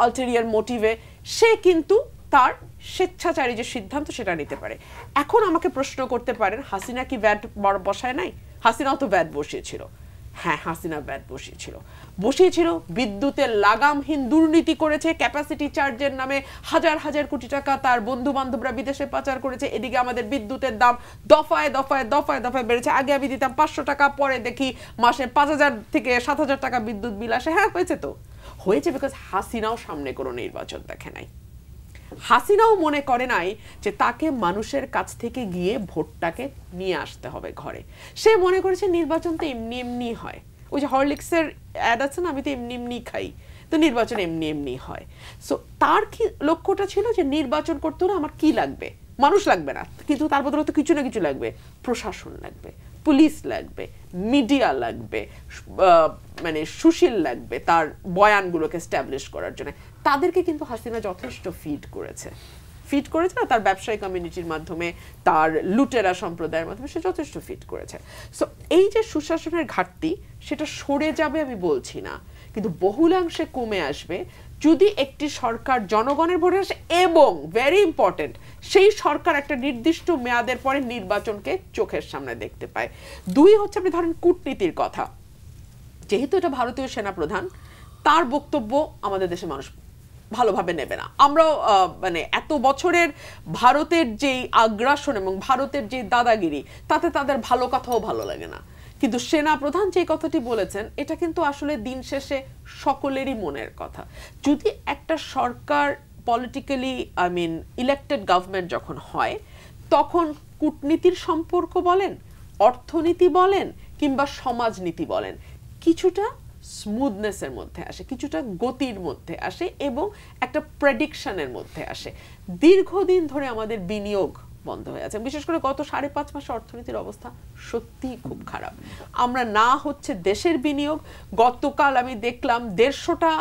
আলটেরিয়ার মোটিভে সে কিন্তু তার স্বেচ্ছাচারী যে সিদ্ধান্ত সেটা নিতে পারে। এখন আমাকে প্রশ্ন করতে পারেন, হাসিনা কি ভ্যাট বসায় নাই? হাসিনাও তো ভ্যাট বসিয়েছিল। হ্যাঁ, হাসিনা ভ্যাট বসিয়েছিল, বিদ্যুতের লাগামহীন দুর্নীতি করেছে, ক্যাপাসিটি চার্জের নামে হাজার হাজার কোটি টাকা তার বন্ধু বান্ধবরা বিদেশে পাচার করেছে। এদিকে আমাদের বিদ্যুতের দাম দফায় দফায় দফায় দফায় বেড়েছে। আগে আমি দিতাম 500 টাকা, পরে দেখি মাসে 5,000 থেকে 7,000 টাকা বিদ্যুৎ বিল আসে। হ্যাঁ, হয়েছে বিকজ হাসিনাও সামনে কোনো নির্বাচন দেখে নাই। হাসিনাও মনে করে নাই যে তাকে মানুষের কাছ থেকে গিয়ে ভোটটাকে নিয়ে আসতে হবে ঘরে। সে মনে করেছে নির্বাচন তো এমনি এমনি হয়, ওই যে হরলিক্সের অ্যাড আছে না, আমি তো এমনি এমনি খাই, তো নির্বাচন এমনি এমনি হয়। সো তার কি লক্ষ্যটা ছিল যে নির্বাচন করতে হলে আমার কি লাগবে? মানুষ লাগবে না, কিন্তু তার বদলে তো কিছু না কিছু লাগবে। প্রশাসন লাগবে, পুলিশ লাগবে, মিডিয়া লাগবে, মানে সুশীল লাগবে তার বয়ানগুলোকে এস্টাবলিশ করার জন্য। তাদেরকে কিন্তু হাসিনা যথেষ্ট ফিড করেছে না, তার ব্যবসায়ী কমিউনিটির মাধ্যমে, তার লুটেরা সম্প্রদায়ের মাধ্যমে সে যথেষ্ট ফিড করেছে। সো এই যে সুশাসনের ঘাটতি, সেটা সরে যাবে আমি বলছি না, কিন্তু বহুলাংশে কমে আসবে যদি একটি সরকার জনগণের ভোটে আসে এবং ভেরি ইম্পর্টেন্ট, সেই সরকার একটা নির্দিষ্ট মেয়াদের পরে নির্বাচনকে চোখের সামনে দেখতে পায়। 2 হচ্ছে, আপনি ধরেন কূটনীতির কথা, যেহেতু এটা ভারতীয় সেনাপ্রধান, তার বক্তব্য আমাদের দেশের মানুষ ভালোভাবে নেবে না। আমরাও মানে এত বছরের ভারতের যেই আগ্রাসন এবং ভারতের যে দাদাগিরি, তাতে তাদের ভালো কথাও ভালো লাগে না। কিন্তু সেনাপ্রধান যে কথাটি বলেছেন, এটা কিন্তু আসলে দিন শেষে সকলেরই মনের কথা। যদি একটা সরকার পলিটিক্যালি ইলেক্টেড গভর্নমেন্ট যখন হয়, তখন কূটনীতির সম্পর্ক বলেন, অর্থনীতি বলেন কিংবা সমাজনীতি বলেন, কিছুটা স্মুথনেসের মধ্যে আসে, কিছুটা গতির মধ্যে আসে এবং একটা প্রেডিকশনের মধ্যে আসে। দীর্ঘদিন ধরে আমাদের বিনিয়োগ বন্ধ হয়ে আছে, বিশেষ করে গত 5.5 মাসে অর্থনীতির অবস্থা সত্যিই খুব খারাপ। আমরা না হচ্ছে দেশের বিনিয়োগ। গতকাল আমি দেখলাম 150টা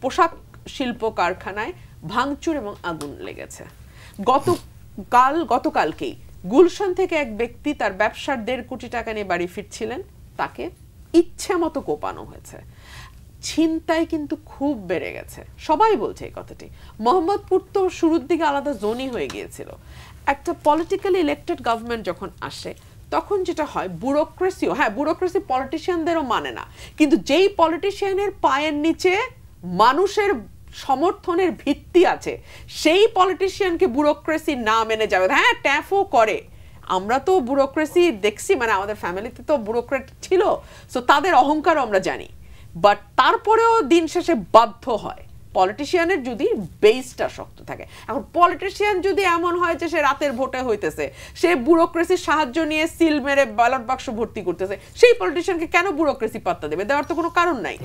পোশাক শিল্প কারখানায় ভাঙচুর এবং আগুন লেগেছে। গতকালকেই গুলশান থেকে এক ব্যক্তি তার ব্যবসার 1.5 কোটি টাকা নিয়ে বাড়ি ফিরছিলেন, তাকে ইচ্ছা মতো কোপানো হয়েছে। ছিনতাই কিন্তু খুব বেড়ে গেছে, সবাই বলছে এই কথাটি। মোহাম্মদপুর তো শুরুর দিকে আলাদা জোনই হয়ে গিয়েছিল। একটা পলিটিক্যালি ইলেক্টেড গভর্নমেন্ট যখন আসে, তখন যেটা হয়, ব্যুরোক্রেসিও, হ্যাঁ ব্যুরোক্রেসি পলিটিশিয়ানদেরও মানে না, কিন্তু যেই পলিটিশিয়ানের পায়ের নিচে মানুষের সমর্থনের ভিত্তি আছে, সেই পলিটিশিয়ানকে ব্যুরোক্রেসি না মেনে যাবে। হ্যাঁ, ট্যাফও করে, আমরা তো ব্যুরোক্রেসি দেখছি, মানে আমাদের ফ্যামিলিতে তো ব্যুরোক্রেট ছিল, সো তাদের অহংকারও আমরা জানি। বাট তারপরেও দিন শেষে বাধ্য হয় পলিটিশিয়ানের যদি বেসটা শক্ত থাকে। এখন পলিটিশিয়ান যদি এমন হয় যে সে রাতের ভোটে হইতেছে, সে ব্যুরোক্রেসির সাহায্য নিয়ে সিল মেরে ব্যালট বাক্স ভর্তি করতেছে, সেই পলিটিশিয়ানকে কেন ব্যুরোক্রেসি পাত্তা দেবে? দেওয়ার তো কোনো কারণ নাই।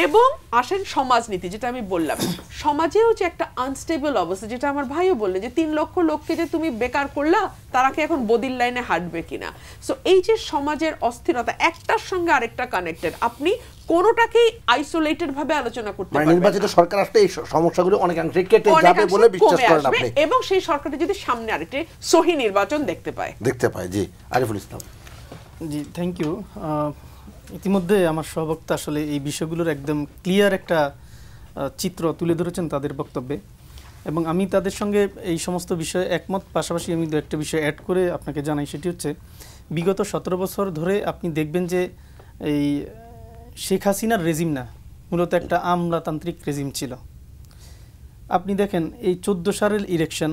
এবং আসেন সমাজনীতি, যেটা আমি বললাম, সমাজেও যে একটা আনস্টেবল অবস্থা, যেটা আমার ভাইও বললেন যে 3 লক্ষ লোককে যে তুমি বেকার করলা, তারা কি এখন বদির লাইনে হাঁটবে কিনা? সো এই যে সমাজের অস্থিরতা, একটার সঙ্গে আরেকটা কানেক্টেড, আপনি কোনোটাকেই আইসোলেটেড ভাবে আলোচনা করতে পারবেন না। নির্বাচিত সরকার আসলে এই সমস্যাগুলো অনেকাংশে কেটে যাবে বলে বিশ্বাস করেন আপনি, এবং সেই সরকারটি যদি সামনে আরেকটি সহি নির্বাচন দেখতে পায়। জি, আরিফুল ইসলাম। জি, থ্যাংক ইউ। ইতিমধ্যে আমার সহবক্তা আসলে এই বিষয়গুলোর একদম ক্লিয়ার একটা চিত্র তুলে ধরেছেন তাদের বক্তব্যে, এবং আমি তাদের সঙ্গে এই সমস্ত বিষয়ে একমত। পাশাপাশি আমি দু একটা বিষয় অ্যাড করে আপনাকে জানাই, সেটি হচ্ছে বিগত 17 বছর ধরে আপনি দেখবেন যে এই শেখ হাসিনার রেজিম না, মূলত একটা আমলাতান্ত্রিক রেজিম ছিল। আপনি দেখেন এই 14 সালের ইলেকশন,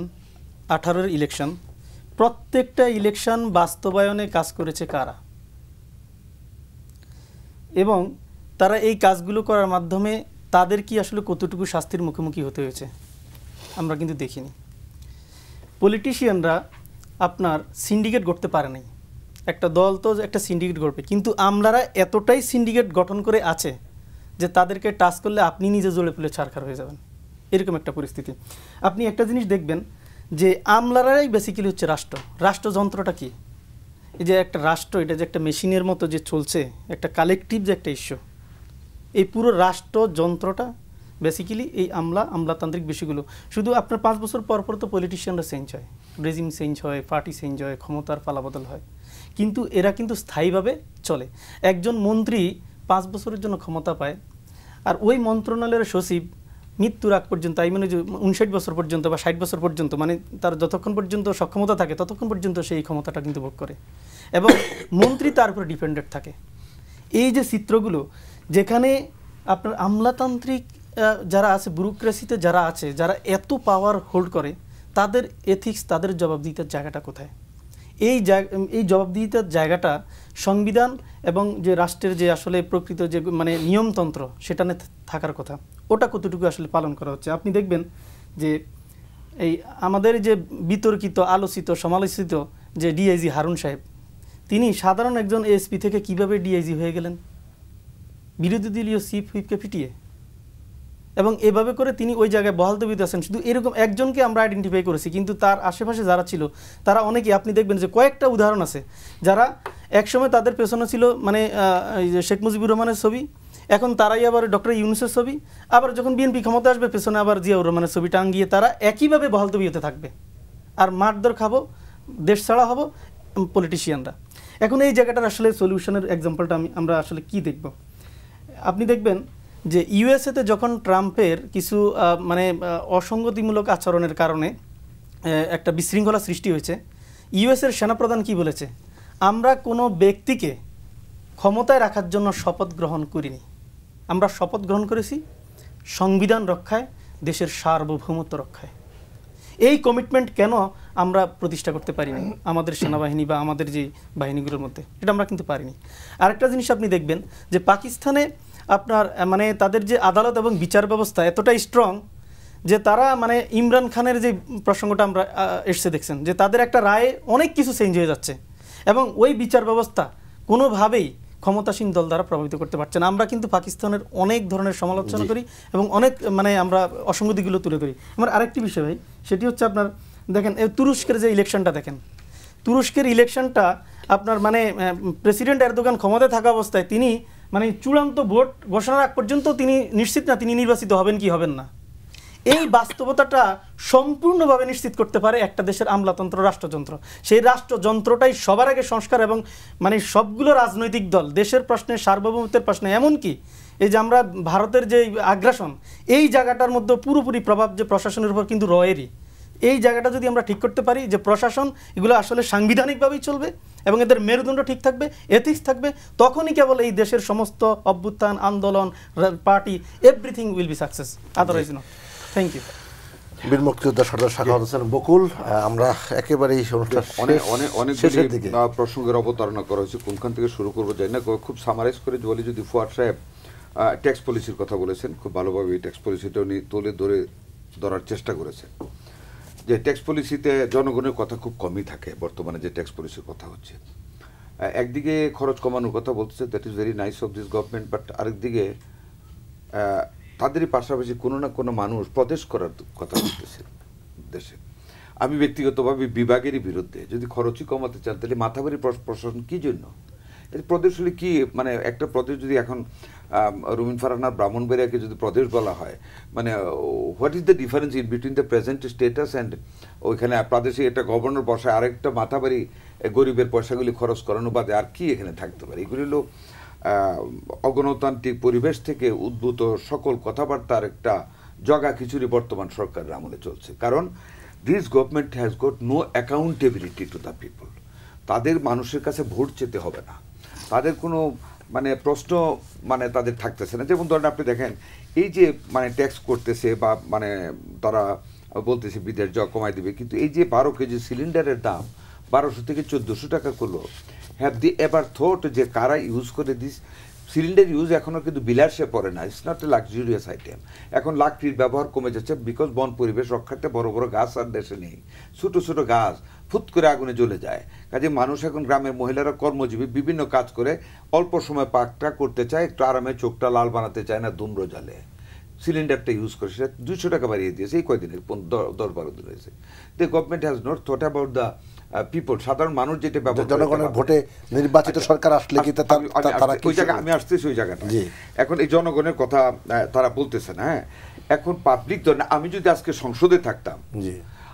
18-এর ইলেকশন, প্রত্যেকটা ইলেকশন বাস্তবায়নে কাজ করেছে কারা, এবং তারা এই কাজগুলো করার মাধ্যমে তাদের কি আসলে কতটুকু শাস্তির মুখোমুখি হতে হয়েছে আমরা কিন্তু দেখিনি। পলিটিশিয়ানরা আপনার সিন্ডিকেট গড়তে পারে নাই, একটা দল তো একটা সিন্ডিকেট গড়বে, কিন্তু আমলারা এতটাই সিন্ডিকেট গঠন করে আছে যে তাদেরকে টাচ করলে আপনি নিজে জ্বলে পুলে ছারখার হয়ে যাবেন, এরকম একটা পরিস্থিতি। আপনি একটা জিনিস দেখবেন যে আমলারাই বেসিক্যালি হচ্ছে রাষ্ট্র। রাষ্ট্রযন্ত্রটা কি? এই যে একটা রাষ্ট্র, এটা যে একটা মেশিনের মতো যে চলছে, একটা কালেকটিভ যে একটা ইস্যু, এই পুরো রাষ্ট্রযন্ত্রটা বেসিক্যালি এই আমলাতান্ত্রিক বিষয়গুলো। শুধু আপনার 5 বছর পর পর তো পলিটিশিয়ানরা চেঞ্জ হয়, রেজিম চেঞ্জ হয়, পার্টি চেঞ্জ হয়, ক্ষমতার পালাবদল হয়, কিন্তু এরা কিন্তু স্থায়ীভাবে চলে। একজন মন্ত্রী 5 বছরের জন্য ক্ষমতা পায়, আর ওই মন্ত্রণালয়ের সচিব মৃত্যুর আগ পর্যন্ত, এই মানে যে 59 বছর পর্যন্ত বা 60 বছর পর্যন্ত, মানে তার যতক্ষণ পর্যন্ত সক্ষমতা থাকে ততক্ষণ পর্যন্ত সেই ক্ষমতাটা কিন্তু ভোগ করে, এবং মন্ত্রী তার উপরে ডিপেন্ডেন্ট থাকে। এই যে চিত্রগুলো, যেখানে আপনার আমলাতান্ত্রিক যারা আছে, ব্যুরোক্রেসিতে যারা আছে, যারা এত পাওয়ার হোল্ড করে, তাদের এথিক্স, তাদের জবাবদিহিতার জায়গাটা কোথায়? এই জবাবদিহিতার জায়গাটা সংবিধান এবং যে রাষ্ট্রের যে আসলে প্রকৃত যে মানে নিয়মতন্ত্র, সেটা থাকার কথা, ওটা কতটুকু আসলে পালন করা হচ্ছে? আপনি দেখবেন যে এই আমাদের যে বিতর্কিত, আলোচিত, সমালোচিত যে ডিআইজি হারুন সাহেব, তিনি সাধারণ একজন এএসপি থেকে কিভাবে ডিআইজি হয়ে গেলেন? বিরোধী দলীয় চিফ হুইপকে পিটিয়ে, এবং এভাবে করে তিনি ওই জায়গায় বহাল তবিতে আছেন। শুধু এরকম একজনকে আমরা আইডেন্টিফাই করেছি, কিন্তু তার আশেপাশে যারা ছিল তারা অনেকেই, আপনি দেখবেন যে কয়েকটা উদাহরণ আছে যারা একসময় তাদের পেছনে ছিল মানে শেখ মুজিবুর রহমানের ছবি, এখন তারাই আবার ডক্টর ইউনূসের ছবি, আবার যখন বিএনপি ক্ষমতা আসবে পেছনে আবার জিয়াউর রহমানের ছবি টাঙ্গিয়ে তারা একইভাবে বহাল তবিতে থাকবে, আর মারধর খাবো, দেশ ছাড়া হবো পলিটিশিয়ানরা। এখন এই জায়গাটার আসলে সলিউশনের এক্সাম্পলটা আমরা আসলে কি দেখব? আপনি দেখবেন যে ইউএসএতে যখন ট্রাম্পের কিছু মানে অসঙ্গতিমূলক আচরণের কারণে একটা বিশৃঙ্খলা সৃষ্টি হয়েছে, ইউএসের সেনাপ্রধান কি বলেছে? আমরা কোনো ব্যক্তিকে ক্ষমতায় রাখার জন্য শপথ গ্রহণ করিনি, আমরা শপথ গ্রহণ করেছি সংবিধান রক্ষায়, দেশের সার্বভৌমত্ব রক্ষায়। এই কমিটমেন্ট কেন আমরা প্রতিষ্ঠা করতে পারিনি আমাদের সেনাবাহিনী বা আমাদের যে বাহিনীগুলোর মধ্যে? এটা আমরা কিন্তু পারিনি। আরেকটা জিনিস আপনি দেখবেন যে পাকিস্তানে আপনার মানে তাদের যে আদালত এবং বিচার ব্যবস্থা এতটাই স্ট্রং যে তারা মানে ইমরান খানের যে প্রসঙ্গটা আমরা এসে দেখছেন যে তাদের একটা রায়ে অনেক কিছু চেঞ্জ হয়ে যাচ্ছে, এবং ওই বিচার ব্যবস্থা কোনোভাবেই ক্ষমতাসীন দল দ্বারা প্রভাবিত করতে পারছে না। আমরা কিন্তু পাকিস্তানের অনেক ধরনের সমালোচনা করি এবং অনেক মানে আমরা অসঙ্গতিগুলো তুলে ধরি। আমার আরেকটি বিষয় ভাই, সেটি হচ্ছে আপনার দেখেন তুরস্কের যে ইলেকশনটা দেখেন, তুরস্কের ইলেকশনটা আপনার মানে প্রেসিডেন্ট এরদোগান ক্ষমতায় থাকা অবস্থায় তিনি মানে চূড়ান্ত ভোট ঘোষণার আগ পর্যন্ত তিনি নিশ্চিত না তিনি নির্বাচিত হবেন কি হবেন না। এই বাস্তবতাটা সম্পূর্ণভাবে নিশ্চিত করতে পারে একটা দেশের আমলাতন্ত্র, রাষ্ট্রযন্ত্র। সেই রাষ্ট্রযন্ত্রটাই সবার আগে সংস্কার, এবং মানে সবগুলো রাজনৈতিক দল দেশের প্রশ্নে, সার্বভৌমত্বের প্রশ্নে, এমনকি এই যে আমরা ভারতের যে আগ্রাসন, এই জায়গাটার মধ্যে পুরোপুরি প্রভাব যে প্রশাসনের উপর কিন্তু রয়েরই। এই জায়গাটা যদি আমরা ঠিক করতে পারি যে প্রশাসন এগুলো আসলে সাংবিধানিকভাবেই চলবে এবং এদের মেরুদণ্ড ঠিক থাকবে, এথিক্স থাকবে, তখনই কেবল এই দেশের সমস্ত অভ্যুত্থান, আন্দোলন, party, everything will be success, otherwise not. Thank you. বীর মুক্তিযোদ্ধা সর্দার সাখাওয়াত হোসেন বকুল, আমরা একেবারেই শেষের দিকে প্রসঙ্গের অবতারণা করা হয়েছে, কোনখান থেকে শুরু করবো জানি না। খুব সামারাইজ করে বলি, যদি ফুয়াদ সাহেব ট্যাক্স পলিসির কথা বলেছেন, খুব ভালোভাবে এই ট্যাক্স পলিসিটা উনি ধরার চেষ্টা করেছেন। যে ট্যাক্স পলিসিতে জনগণের কথা খুব কমই থাকে বর্তমানে, যে ট্যাক্স পলিসির কথা হচ্ছে। একদিকে খরচ কমানোর কথা বলছে, that is very nice of this government, but আরেকদিকে তাদেরই পাশাপাশি কোনো না কোনো মানুষ প্রদেশ করার কথা বলতেছে দেশে। আমি ব্যক্তিগতভাবে বিভাগেরই বিরুদ্ধে। যদি খরচই কমাতে চান তাহলে মাথাবাড়ি প্রশাসন কী জন্য? প্রদেশ হলে কি, মানে একটা প্রদেশ যদি এখন রুমিন ফারহানার ব্রাহ্মণবাড়িয়াকে যদি প্রদেশ বলা হয়, মানে what is the difference in between the present status and ওইখানে প্রাদেশিক একটা গভর্নর বসায় আরেকটা মাথাবাড়ি গরিবের পয়সাগুলি খরচ করানো বাদে আর কি এখানে থাকতে পারে? এগুলি হলো অগণতান্ত্রিক পরিবেশ থেকে উদ্ভূত সকল কথাবার্তার একটা জগা খিচুড়ি বর্তমান সরকারের আমলে চলছে। কারণ this government has got no accountability to the people. তাদের মানুষের কাছে ভোট চেতে হবে না, তাদের কোনো মানে প্রশ্ন মানে তাদের থাকতেছে না। যেমন ধরেন আপনি দেখেন এই যে মানে ট্যাক্স করতেছে বা মানে তারা বলতেছে বিদেশ যা কমাই দিবে, কিন্তু এই যে 12 কেজি সিলিন্ডারের দাম 1200 থেকে 1400 টাকা করলো, হ্যাভ দি এভার থট যে কারা ইউজ করে দিস সিলিন্ডার ইউজ এখনও কিন্তু বিলাসে পড়ে না, it's not a luxurious item. এখন লাকড়ির ব্যবহার কমে যাচ্ছে বিকজ বন পরিবেশ রক্ষার্থে বড় বড় গাছ আর দেশে নেই, ছোটো ছোটো গাছ ফুট করে আগুনে জ্বলে যায়। কাজে মানুষ এখন গ্রামের মহিলারা কর্মজীবী বিভিন্ন কাজ করে অল্প সময় পাকটা করতে চায়, একটু আরামে চোখটা লাল বানাতে চায় না ধূম্র জালে। সিলিন্ডারটা ইউজ করে সেটা 200 টাকা বাড়িয়ে দিয়েছে এই কয়দিনের 10-12 দিন হয়েছে। The government has not thought about the people, সাধারণ মানুষ যেটা ব্যবহার জনগণের ভোটে নির্বাচিত সরকার আসলে কি তারা ওই জায়গা আমি আসতেছি ওই জায়গাটা। এখন এই জনগণের কথা তারা বলতেছে না। হ্যাঁ, এখন পাবলিক ধরেন আমি যদি আজকে সংসদে থাকতাম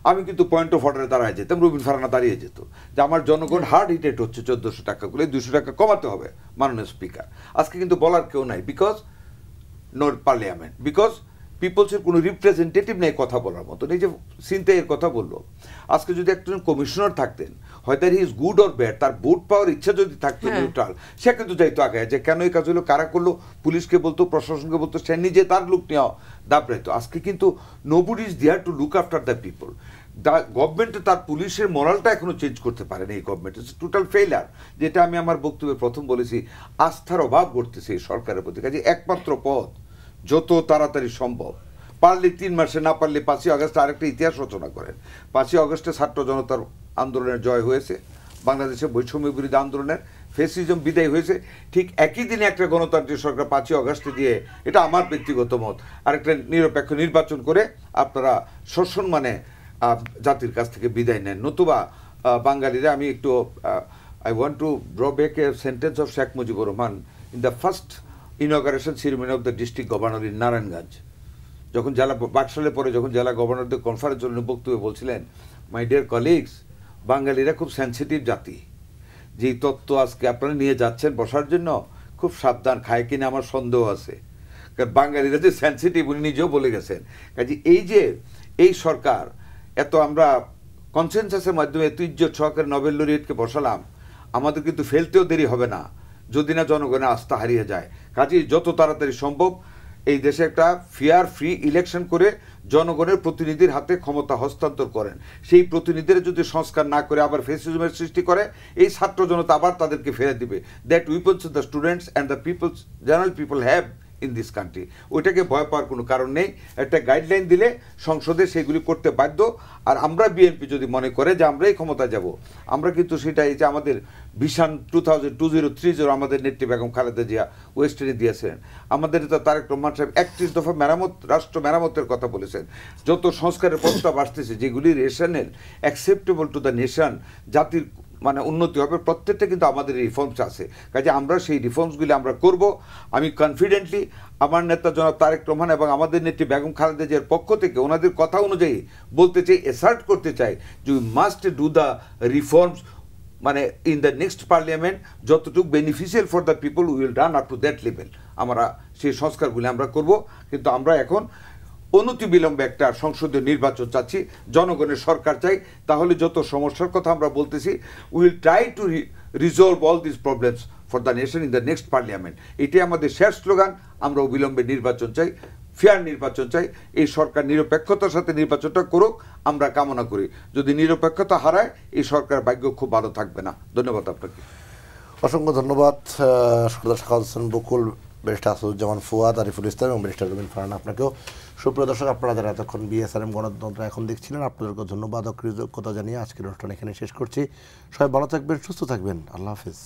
আমি কিন্তু পয়েন্ট অফ অর্ডারে দাঁড়ায় যেতাম, রবিন ফারহানা দাঁড়িয়ে যেত যে আমার জনগণ হার্ড হিটেড হচ্ছে 1400 টাকা করে 200 টাকা কমাতে হবে মাননীয় স্পিকার। আজকে কিন্তু বলার কেউ নাই বিকজ নট পার্লামেন্ট, বিকজ পিপলসের কোনো রিপ্রেজেন্টেটিভ নেই কথা বলার মতো। এই যে সিনতে এর কথা বললো, আজকে যদি একজন কমিশনার থাকতেন হয়তো he is good or bad, তার ভোট পাওয়ার ইচ্ছা যদি থাকতো নিউট্রাল, সে কিন্তু যাইতো আগে যে কেন এই কাজ হলো, কারা করলো, পুলিশকে বলতো, প্রশাসনকে বলতো, সে নিজে তার লুক নেওয়া দাবড়াইতো। আজকে কিন্তু nobody is there to look after the people. গভর্নমেন্টে তার পুলিশের মরালটা এখনো চেঞ্জ করতে পারেনি এই গভর্নমেন্ট, ইটস টোটাল ফেইলার। যেটা আমি আমার বক্তব্যে প্রথম বলেছি, আস্থার অভাব ঘটতেছে এই সরকারের প্রতি। কাজে একমাত্র পথ যত তাড়াতাড়ি সম্ভব, পারলে 3 মাসে, না পারলে 5ই আগস্ট আরেকটা ইতিহাস রচনা করেন। 5ই আগস্টে ছাত্র জনতার আন্দোলনের জয় হয়েছে, বাংলাদেশের বৈষম্য বিরোধী আন্দোলনের ফেসিজম বিদায় হয়েছে। ঠিক একই দিনে একটা গণতান্ত্রিক সরকার 5ই আগস্টে দিয়ে, এটা আমার ব্যক্তিগত মত, আরেকটা নিরপেক্ষ নির্বাচন করে আপনারা সসম্মানে জাতির কাছ থেকে বিদায় নেন। নতুবা বাঙালিরা, আমি একটু I want to draw back a sentence of Sheikh Mujibur Rahman in the first inauguration ceremony of the district governor in Narayanganj, যখন জেলা বাকশালে পরে যখন জেলা গভর্নরদের কনফারেন্স জন্য বক্তব্যে বলছিলেন, মাই ডিয়ার কলিগস, বাঙালিরা খুব সেন্সিটিভ জাতি, যেই তত্ত্ব আজকে আপনারা নিয়ে যাচ্ছেন বসার জন্য খুব সাবধান, খায় কিনা আমার সন্দেহ আছে। কারণ বাঙালিরা যে সেন্সিটিভ উনি নিজেও বলে গেছেন। কাজে এই যে এই সরকার এত আমরা কনসেনসাসের মাধ্যমে এত ইজ্জত সহকারে নোবেল লরিয়েটকে বসালাম, আমাদের কিন্তু ফেলতেও দেরি হবে না যদি না জনগণের আস্থা হারিয়ে যায়। কাজেই যত তাড়াতাড়ি সম্ভব এই দেশে একটা ফেয়ার ফ্রি ইলেকশন করে জনগণের প্রতিনিধির হাতে ক্ষমতা হস্তান্তর করেন। সেই প্রতিনিধিরা যদি সংস্কার না করে আবার ফেসিজমের সৃষ্টি করে, এই ছাত্র জনতা আবার তাদেরকে ফেলে দিবে। That weapons the students and the peoples, general people have in this country. ওইটাকে ভয় পাওয়ার কোনো কারণ নেই। একটা গাইডলাইন দিলে সংসদে সেগুলি করতে বাধ্য। আর আমরা বিএনপি যদি মনে করে যে আমরাই ক্ষমতা যাব, আমরা কিন্তু সেটা এই যে আমাদের ভিশন 2030 আমাদের নেত্রী বেগম খালেদা জিয়া ওয়েস্টার্নে দিয়েছেন, আমাদের তো তারেক রহমান সাহেব 31 দফা মেরামত, রাষ্ট্র মেরামতের কথা বলেছেন। যত সংস্কারের প্রস্তাব আসতেছে যেগুলি rational, acceptable to the nation, জাতির মানে উন্নতি হবে, প্রত্যেকটা কিন্তু আমাদের রিফর্মস আছে। কাজে আমরা সেই রিফর্মসগুলি আমরা করব। আমি কনফিডেন্টলি আমার নেতা জনাব তারেক রহমান এবং আমাদের নেত্রী বেগম খালেদা জিয়ার পক্ষ থেকে ওনাদের কথা অনুযায়ী বলতে চাই, অ্যাসার্ট করতে চাই যে we must do the reforms, মানে ইন দ্য নেক্সট পার্লামেন্ট যতটুকু beneficial for the people will run up to that level. আমরা সেই সংস্কারগুলি আমরা করব। কিন্তু আমরা এখন অনতিবিলম্বে একটা সংসদীয় নির্বাচন চাচ্ছি, জনগণের সরকার চাই। তাহলে যত সমস্যার কথা আমরা বলতেছি, will try to resolve all this problems for the nation in the next parliament. এটাই আমাদের শেষ স্লোগান। আমরা অবিলম্বে নির্বাচন চাই, ফেয়ার নির্বাচন চাই। এই সরকার নিরপেক্ষতার সাথে নির্বাচনটা করুক, আমরা কামনা করি। যদি নিরপেক্ষতা হারায়, এই সরকার ভাগ্য খুব ভালো থাকবে না। ধন্যবাদ আপনাকে। অসংখ্য ধন্যবাদ সরদার শাখাওয়াত হোসেন বকুল, ব্যারিস্টার আসাদুজ্জামান ফুয়াদ, আরিফুল ইসলাম এবং ব্যারিস্টার রবিন ফারহানা। আপনাকেও সুপ্রিয় দর্শক, আপনারা যারা এতক্ষণ বিএসআরএম গণতন্ত্র এখন দেখছিলেন, আপনাদেরকে ধন্যবাদ ও কৃতজ্ঞতা জানিয়ে আজকের অনুষ্ঠান এখানে শেষ করছি। সবাই ভালো থাকবেন, সুস্থ থাকবেন। আল্লাহ হাফিজ।